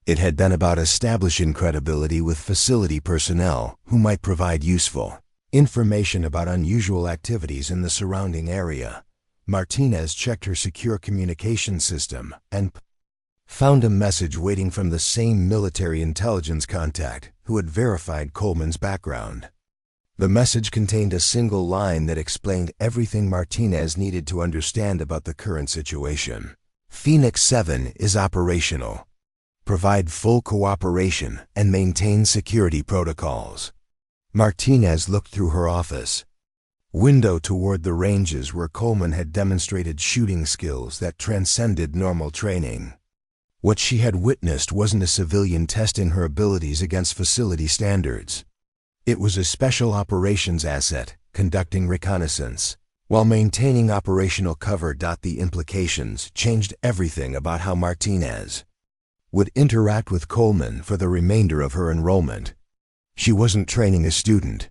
It had been about establishing credibility with facility personnel who might provide useful information about unusual activities in the surrounding area. Martinez checked her secure communication system and found a message waiting from the same military intelligence contact who had verified Coleman's background. The message contained a single line that explained everything Martinez needed to understand about the current situation. Phoenix 7 is operational. Provide full cooperation and maintain security protocols. Martinez looked through her office window toward the ranges where Coleman had demonstrated shooting skills that transcended normal training. What she had witnessed wasn't a civilian testing her abilities against facility standards. It was a special operations asset conducting reconnaissance while maintaining operational cover. The implications changed everything about how Martinez would interact with Coleman for the remainder of her enrollment. She wasn't training a student.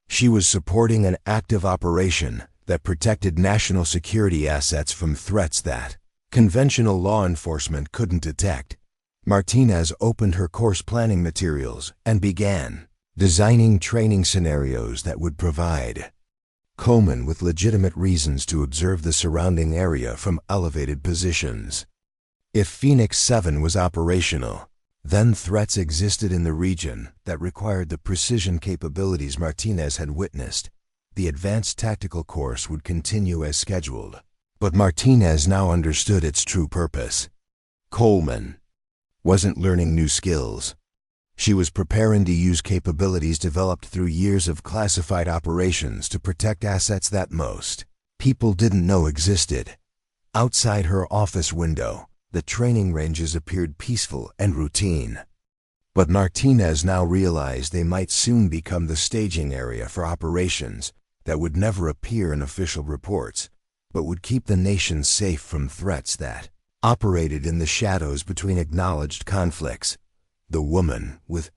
She was supporting an active operation that protected national security assets from threats that conventional law enforcement couldn't detect. Martinez opened her course planning materials and began designing training scenarios that would provide Coleman with legitimate reasons to observe the surrounding area from elevated positions. If Phoenix 7 was operational, then threats existed in the region that required the precision capabilities Martinez had witnessed. The advanced tactical course would continue as scheduled, but Martinez now understood its true purpose. Coleman wasn't learning new skills. She was preparing to use capabilities developed through years of classified operations to protect assets that most people didn't know existed. Outside her office window, the training ranges appeared peaceful and routine. But Martinez now realized they might soon become the staging area for operations that would never appear in official reports. but would keep the nation safe from threats that operated in the shadows between acknowledged conflicts. The woman with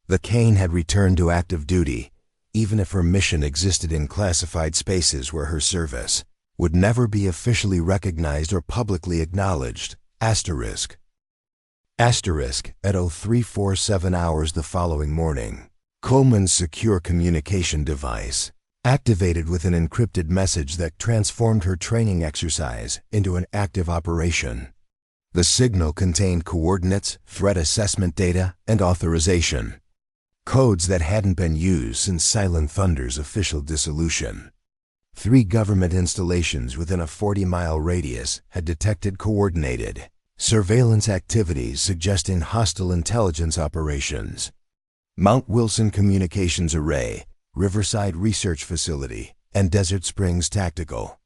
the cane had returned to active duty, even if her mission existed in classified spaces where her service would never be officially recognized or publicly acknowledged. Asterisk. Asterisk. At 0347 hours the following morning, Coleman's secure communication device activated with an encrypted message that transformed her training exercise into an active operation. The signal contained coordinates, threat assessment data, and authorization. Codes that hadn't been used since Silent Thunder's official dissolution. 3 government installations within a 40-mile radius had detected coordinated surveillance activities suggesting hostile intelligence operations. Mount Wilson Communications Array, Riverside Research Facility, and Desert Springs Tactical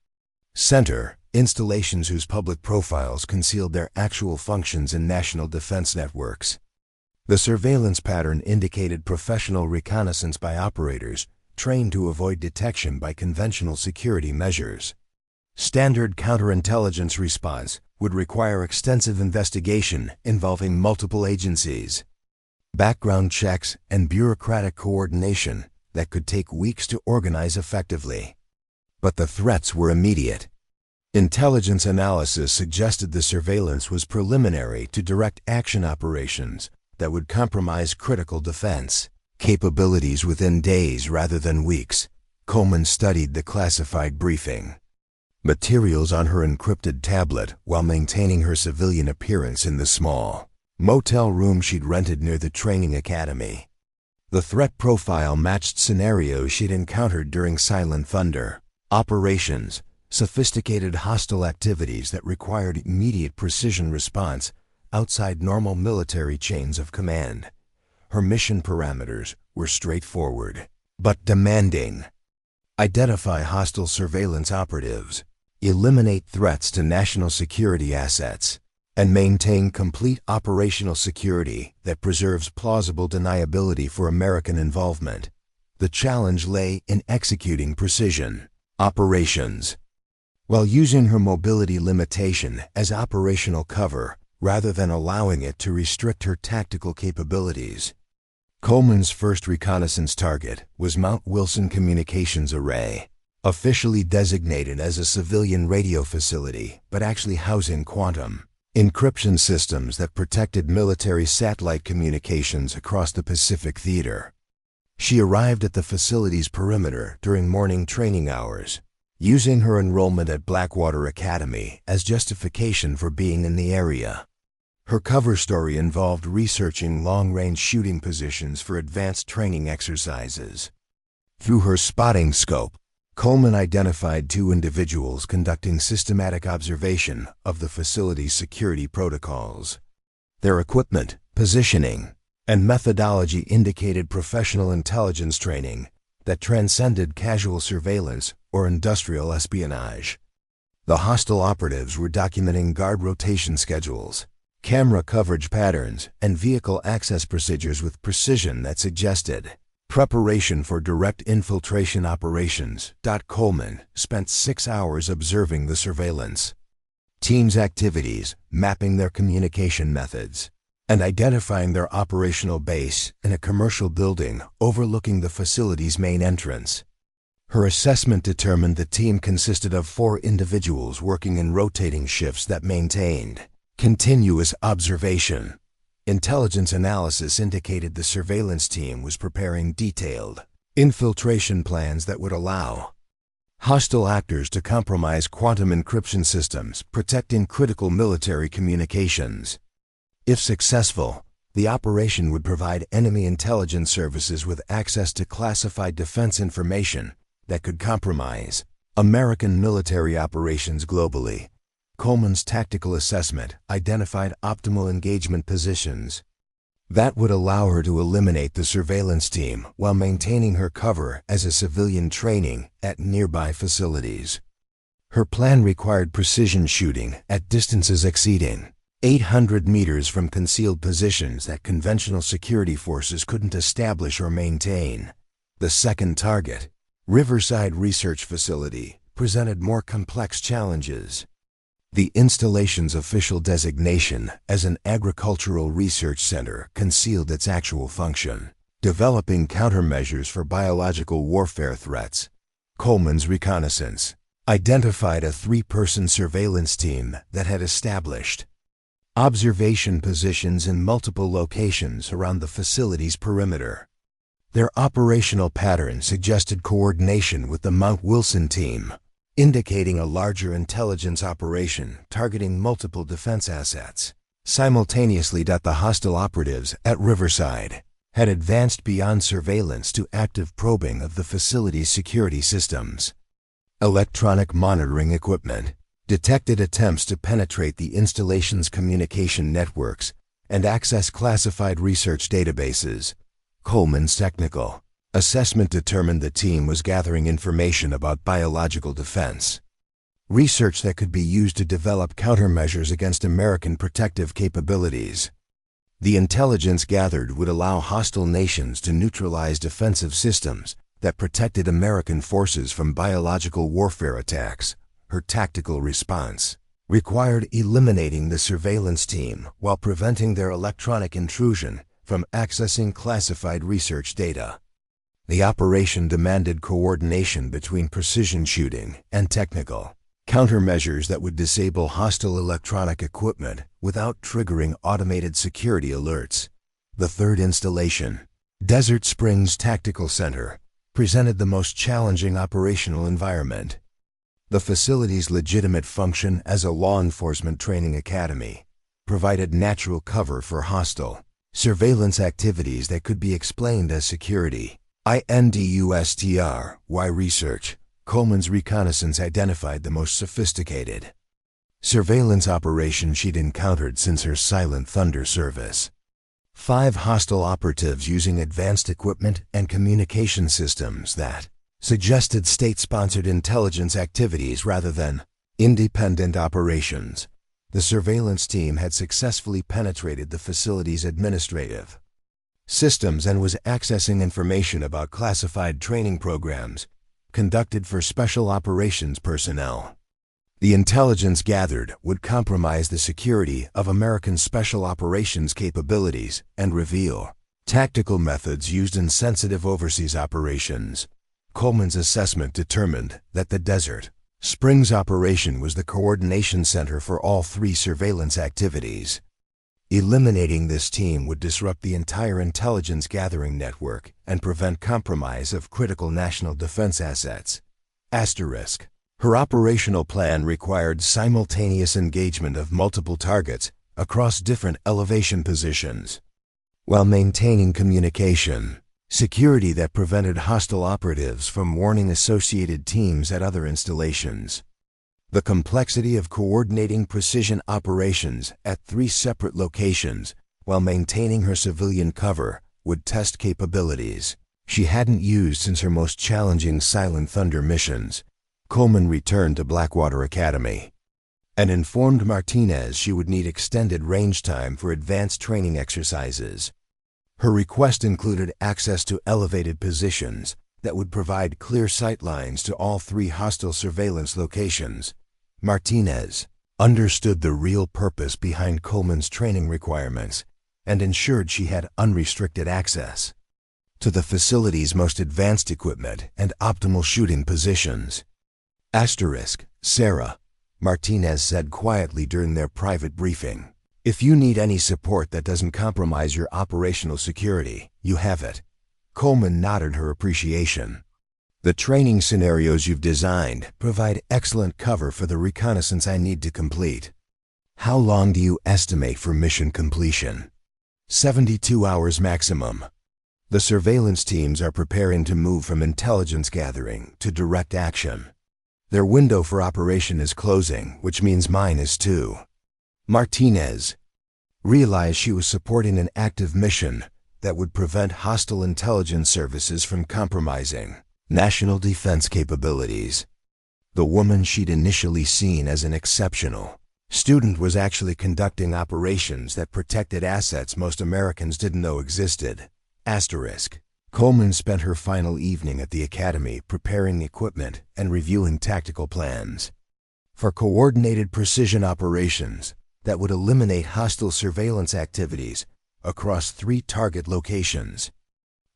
Center, installations whose public profiles concealed their actual functions in national defense networks. The surveillance pattern indicated professional reconnaissance by operators trained to avoid detection by conventional security measures. Standard counterintelligence response would require extensive investigation involving multiple agencies, background checks, and bureaucratic coordination that could take weeks to organize effectively. But the threats were immediate. Intelligence analysis suggested the surveillance was preliminary to direct action operations that would compromise critical defense capabilities within days rather than weeks. Coleman studied the classified briefing materials on her encrypted tablet while maintaining her civilian appearance in the small motel room she'd rented near the training academy. The threat profile matched scenarios she'd encountered during Silent Thunder operations, sophisticated hostile activities that required immediate precision response outside normal military chains of command. Her mission parameters were straightforward, but demanding. Identify hostile surveillance operatives, eliminate threats to national security assets, and maintain complete operational security that preserves plausible deniability for American involvement. The challenge lay in executing precision operations while using her mobility limitation as operational cover rather than allowing it to restrict her tactical capabilities. Coleman's first reconnaissance target was Mount Wilson Communications Array, officially designated as a civilian radio facility but actually housing quantum encryption systems that protected military satellite communications across the Pacific Theater. She arrived at the facility's perimeter during morning training hours, using her enrollment at Blackwater Academy as justification for being in the area. Her cover story involved researching long-range shooting positions for advanced training exercises. Through her spotting scope, Coleman identified 2 individuals conducting systematic observation of the facility's security protocols. Their equipment, positioning, and methodology indicated professional intelligence training that transcended casual surveillance or industrial espionage. The hostile operatives were documenting guard rotation schedules, camera coverage patterns, and vehicle access procedures with precision that suggested preparation for direct infiltration operations. Coleman spent 6 hours observing the surveillance team's activities, mapping their communication methods, and identifying their operational base in a commercial building overlooking the facility's main entrance. Her assessment determined the team consisted of 4 individuals working in rotating shifts that maintained continuous observation. Intelligence analysis indicated the surveillance team was preparing detailed infiltration plans that would allow hostile actors to compromise quantum encryption systems, protecting critical military communications. If successful, the operation would provide enemy intelligence services with access to classified defense information that could compromise American military operations globally. Coleman's tactical assessment identified optimal engagement positions that would allow her to eliminate the surveillance team while maintaining her cover as a civilian training at nearby facilities. Her plan required precision shooting at distances exceeding 800 meters from concealed positions that conventional security forces couldn't establish or maintain. The second target, Riverside Research Facility, presented more complex challenges. The installation's official designation as an agricultural research center concealed its actual function, developing countermeasures for biological warfare threats. Coleman's reconnaissance identified a 3-person surveillance team that had established observation positions in multiple locations around the facility's perimeter. Their operational pattern suggested coordination with the Mount Wilson team, indicating a larger intelligence operation targeting multiple defense assets. Simultaneously, the hostile operatives at Riverside had advanced beyond surveillance to active probing of the facility's security systems. Electronic monitoring equipment detected attempts to penetrate the installation's communication networks and access classified research databases. Coleman's technical assessment determined the team was gathering information about biological defense, research that could be used to develop countermeasures against American protective capabilities. The intelligence gathered would allow hostile nations to neutralize defensive systems that protected American forces from biological warfare attacks. Her tactical response required eliminating the surveillance team while preventing their electronic intrusion from accessing classified research data. The operation demanded coordination between precision shooting and technical countermeasures that would disable hostile electronic equipment without triggering automated security alerts. The third installation, Desert Springs Tactical Center, presented the most challenging operational environment. The facility's legitimate function as a law enforcement training academy provided natural cover for hostile surveillance activities that could be explained as security. Industry research. Coleman's reconnaissance identified the most sophisticated surveillance operation she'd encountered since her Silent Thunder service. 5 hostile operatives using advanced equipment and communication systems that suggested state-sponsored intelligence activities rather than independent operations. The surveillance team had successfully penetrated the facility's administrative systems and was accessing information about classified training programs conducted for special operations personnel. The intelligence gathered would compromise the security of American special operations capabilities and reveal tactical methods used in sensitive overseas operations. Coleman's assessment determined that the Desert Springs operation was the coordination center for all 3 surveillance activities. Eliminating this team would disrupt the entire intelligence gathering network and prevent compromise of critical national defense assets. Asterisk. Her operational plan required simultaneous engagement of multiple targets across different elevation positions, while maintaining communication security that prevented hostile operatives from warning associated teams at other installations. The complexity of coordinating precision operations at 3 separate locations while maintaining her civilian cover would test capabilities she hadn't used since her most challenging Silent Thunder missions. Coleman returned to Blackwater Academy and informed Martinez she would need extended range time for advanced training exercises. Her request included access to elevated positions that would provide clear sight lines to all 3 hostile surveillance locations. Martinez understood the real purpose behind Coleman's training requirements and ensured she had unrestricted access to the facility's most advanced equipment and optimal shooting positions. Asterisk. Sarah, Martinez said quietly during their private briefing, "If you need any support that doesn't compromise your operational security, you have it." Coleman nodded her appreciation. "The training scenarios you've designed provide excellent cover for the reconnaissance I need to complete. How long do you estimate for mission completion?" 72 hours maximum. The surveillance teams are preparing to move from intelligence gathering to direct action. Their window for operation is closing, which means mine is too. Martinez realized she was supporting an active mission that would prevent hostile intelligence services from compromising national defense capabilities. The woman she'd initially seen as an exceptional student was actually conducting operations that protected assets most Americans didn't know existed. Asterisk. Coleman spent her final evening at the academy preparing equipment and reviewing tactical plans for coordinated precision operations that would eliminate hostile surveillance activities across 3 target locations.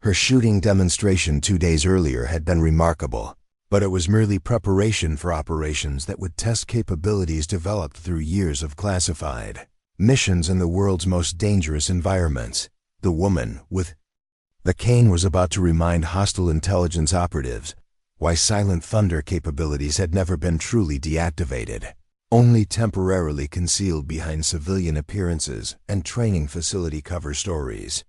Her shooting demonstration 2 days earlier had been remarkable, but it was merely preparation for operations that would test capabilities developed through years of classified missions in the world's most dangerous environments. The woman with the cane was about to remind hostile intelligence operatives why Silent Thunder capabilities had never been truly deactivated, only temporarily concealed behind civilian appearances and training facility cover stories.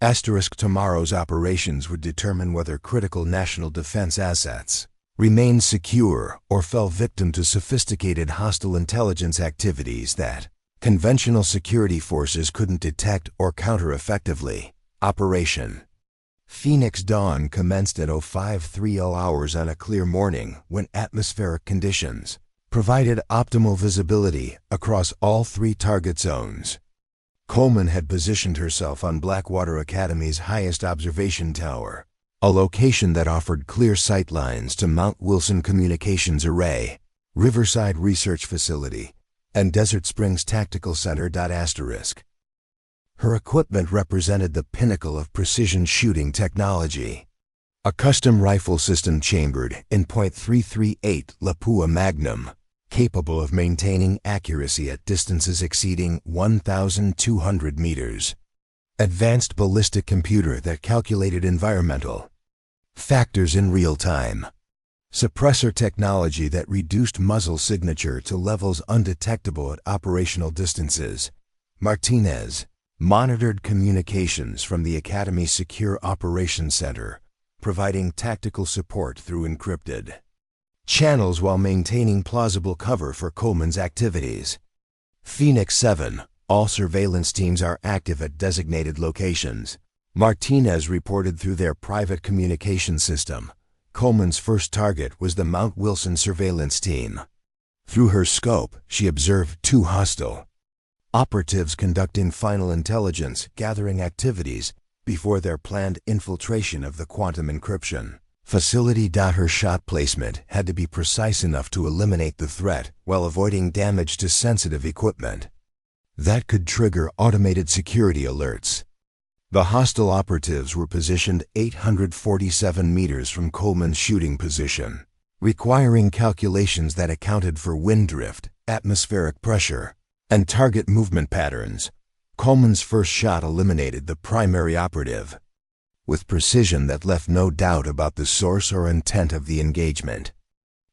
Tomorrow's operations would determine whether critical national defense assets remained secure or fell victim to sophisticated hostile intelligence activities that conventional security forces couldn't detect or counter effectively. Operation Phoenix Dawn commenced at 0530 hours on a clear morning when atmospheric conditions provided optimal visibility across all 3 target zones. Coleman had positioned herself on Blackwater Academy's highest observation tower, a location that offered clear sight lines to Mount Wilson Communications Array, Riverside Research Facility, and Desert Springs Tactical Center. Her equipment represented the pinnacle of precision shooting technology. A custom rifle system chambered in .338 Lapua Magnum, capable of maintaining accuracy at distances exceeding 1,200 meters. Advanced ballistic computer that calculated environmental factors in real time. Suppressor technology that reduced muzzle signature to levels undetectable at operational distances. Martinez monitored communications from the Academy's Secure Operations Center, providing tactical support through encrypted channels while maintaining plausible cover for Coleman's activities. Phoenix 7, all surveillance teams are active at designated locations. Martinez reported through their private communication system. Coleman's first target was the Mount Wilson surveillance team. Through her scope, she observed 2 hostile operatives conducting final intelligence gathering activities before their planned infiltration of the quantum encryption facility. Her shot placement had to be precise enough to eliminate the threat while avoiding damage to sensitive equipment that could trigger automated security alerts. The hostile operatives were positioned 847 meters from Coleman's shooting position, requiring calculations that accounted for wind drift, atmospheric pressure, and target movement patterns. Coleman's first shot eliminated the primary operative with precision that left no doubt about the source or intent of the engagement.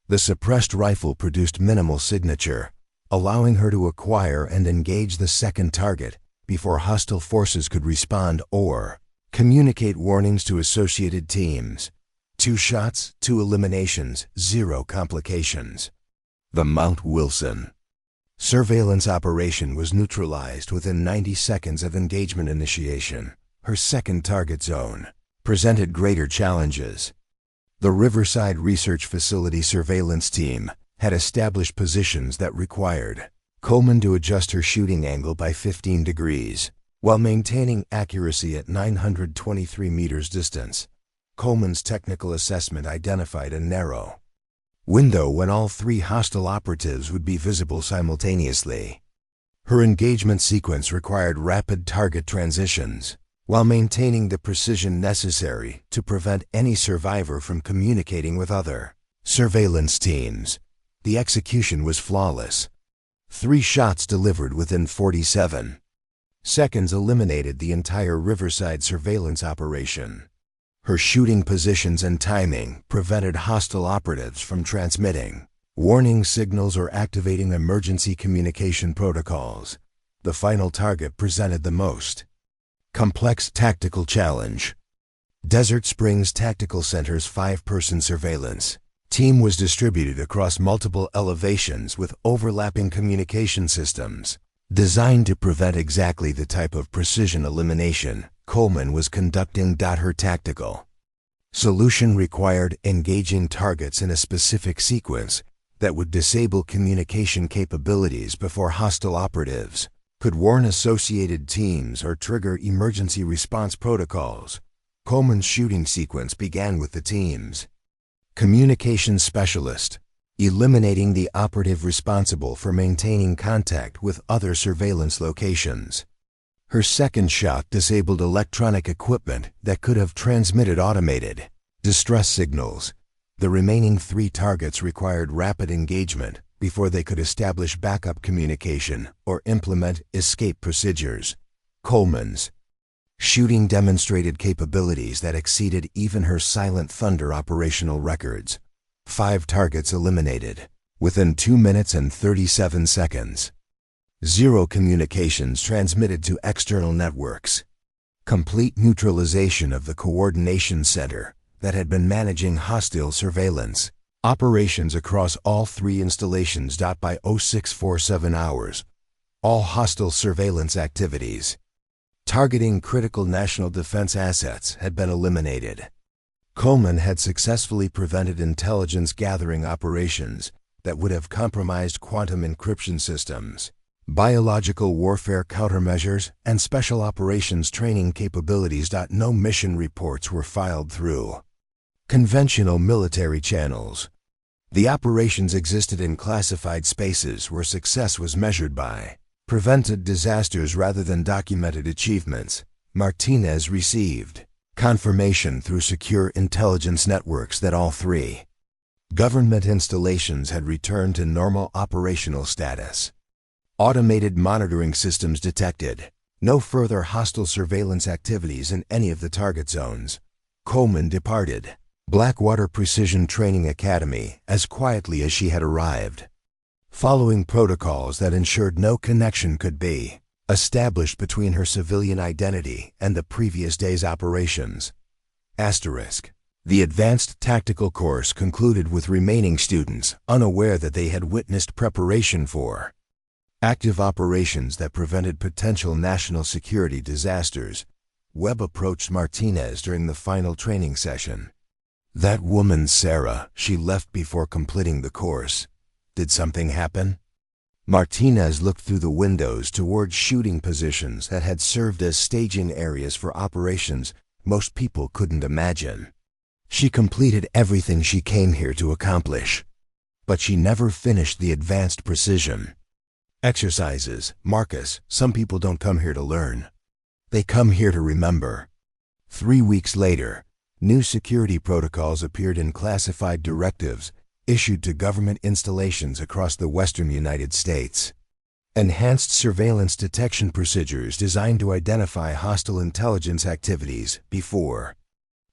The suppressed rifle produced minimal signature, allowing her to acquire and engage the second target before hostile forces could respond or communicate warnings to associated teams. 2 shots, 2 eliminations, 0 complications. The Mount Wilson surveillance operation was neutralized within 90 seconds of engagement initiation. Her second target zone presented greater challenges. The Riverside Research Facility surveillance team had established positions that required Coleman to adjust her shooting angle by 15 degrees, while maintaining accuracy at 923 meters distance. Coleman's technical assessment identified a narrow window when all 3 hostile operatives would be visible simultaneously. Her engagement sequence required rapid target transitions, while maintaining the precision necessary to prevent any survivor from communicating with other surveillance teams. The execution was flawless. 3 shots delivered within 47 seconds eliminated the entire Riverside surveillance operation. Her shooting positions and timing prevented hostile operatives from transmitting warning signals or activating emergency communication protocols. The final target presented the most complex tactical challenge. Desert Springs Tactical Center's 5-person surveillance team was distributed across multiple elevations with overlapping communication systems, designed to prevent exactly the type of precision elimination Coleman was conducting. Her tactical solution required engaging targets in a specific sequence that would disable communication capabilities before hostile operatives could warn associated teams or trigger emergency response protocols. Coleman's shooting sequence began with the team's communications specialist, eliminating the operative responsible for maintaining contact with other surveillance locations. Her second shot disabled electronic equipment that could have transmitted automated distress signals. The remaining 3 targets required rapid engagement before they could establish backup communication or implement escape procedures. Coleman's shooting demonstrated capabilities that exceeded even her Silent Thunder operational records. 5 targets eliminated within 2 minutes and 37 seconds. 0 communications transmitted to external networks. Complete neutralization of the coordination center that had been managing hostile surveillance operations across all 3 installations. By 0647 hours, all hostile surveillance activities targeting critical national defense assets had been eliminated. Coleman had successfully prevented intelligence gathering operations that would have compromised quantum encryption systems, biological warfare countermeasures, and special operations training capabilities. No mission reports were filed through conventional military channels. The operations existed in classified spaces where success was measured by prevented disasters rather than documented achievements. Martinez received confirmation through secure intelligence networks that all 3 government installations had returned to normal operational status. Automated monitoring systems detected no further hostile surveillance activities in any of the target zones. Coleman departed Blackwater Precision Training Academy as quietly as she had arrived, following protocols that ensured no connection could be established between her civilian identity and the previous day's operations. The advanced tactical course concluded with remaining students unaware that they had witnessed preparation for active operations that prevented potential national security disasters. Webb approached Martinez during the final training session. "That woman, Sarah, she left before completing the course. Did something happen?" Martinez looked through the windows towards shooting positions that had served as staging areas for operations most people couldn't imagine. She completed everything she came here to accomplish, but she never finished the advanced precision exercises. Marcus, some people don't come here to learn. They come here to remember. 3 weeks later, new security protocols appeared in classified directives issued to government installations across the western United States. Enhanced surveillance detection procedures designed to identify hostile intelligence activities before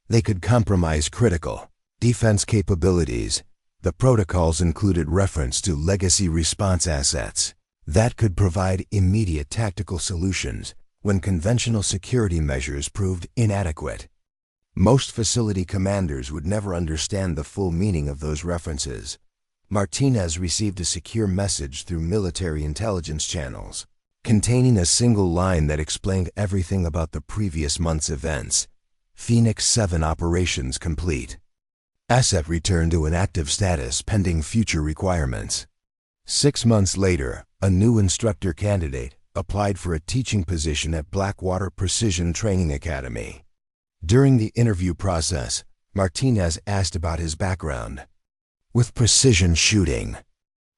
they could compromise critical defense capabilities. The protocols included reference to legacy response assets that could provide immediate tactical solutions when conventional security measures proved inadequate. Most facility commanders would never understand the full meaning of those references. Martinez received a secure message through military intelligence channels, containing a single line that explained everything about the previous month's events. Phoenix 7 operations complete. Asset returned to an active status pending future requirements. 6 months later, a new instructor candidate applied for a teaching position at Blackwater Precision Training Academy. During the interview process, Martinez asked about his background with precision shooting.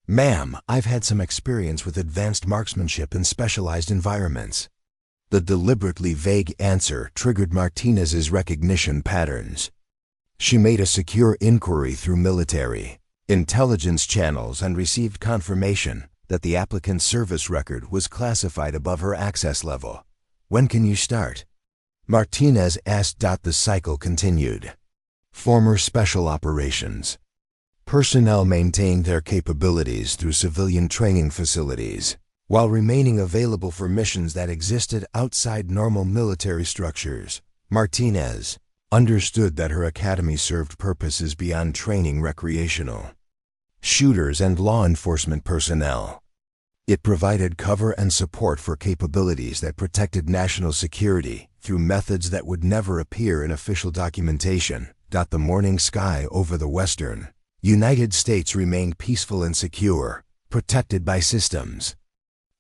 "Ma'am, I've had some experience with advanced marksmanship in specialized environments." The deliberately vague answer triggered Martinez's recognition patterns. She made a secure inquiry through military intelligence channels and received confirmation that the applicant's service record was classified above her access level. "When can you start?" Martinez asked. The cycle continued. Former special operations personnel maintained their capabilities through civilian training facilities, while remaining available for missions that existed outside normal military structures. Martinez understood that her academy served purposes beyond training recreational shooters and law enforcement personnel. It provided cover and support for capabilities that protected national security through methods that would never appear in official documentation. The morning sky over the western United States remained peaceful and secure, protected by systems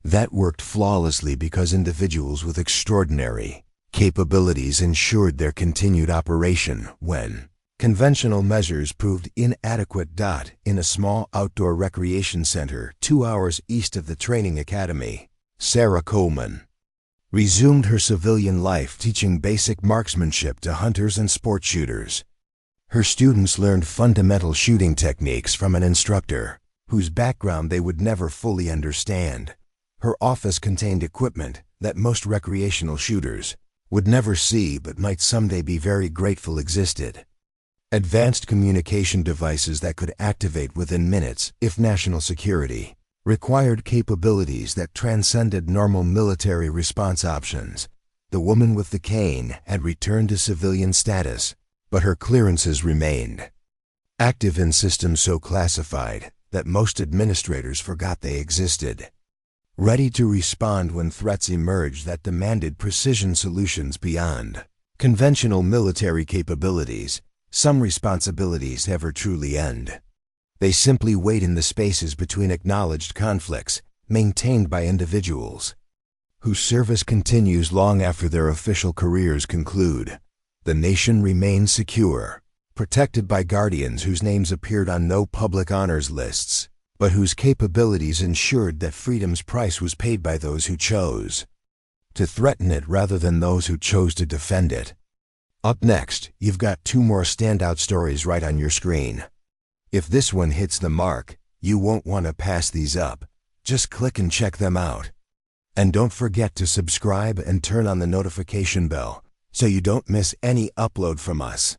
that worked flawlessly because individuals with extraordinary Capabilities ensured their continued operation when conventional measures proved inadequate. In a small outdoor recreation center 2 hours east of the training academy, Sarah Coleman resumed her civilian life teaching basic marksmanship to hunters and sport shooters. Her students learned fundamental shooting techniques from an instructor whose background they would never fully understand. Her office contained equipment that most recreational shooters would never see but might someday be very grateful existed. Advanced communication devices that could activate within minutes if national security required capabilities that transcended normal military response options. The woman with the cane had returned to civilian status, but her clearances remained active in systems so classified that most administrators forgot they existed. Ready to respond when threats emerged that demanded precision solutions beyond conventional military capabilities, some responsibilities never truly end. They simply wait in the spaces between acknowledged conflicts maintained by individuals whose service continues long after their official careers conclude. The nation remains secure, protected by guardians whose names appeared on no public honors lists, but whose capabilities ensured that freedom's price was paid by those who chose to threaten it rather than those who chose to defend it. Up next, you've got 2 more standout stories right on your screen. If this one hits the mark, you won't want to pass these up. Just click and check them out. And don't forget to subscribe and turn on the notification bell so you don't miss any upload from us.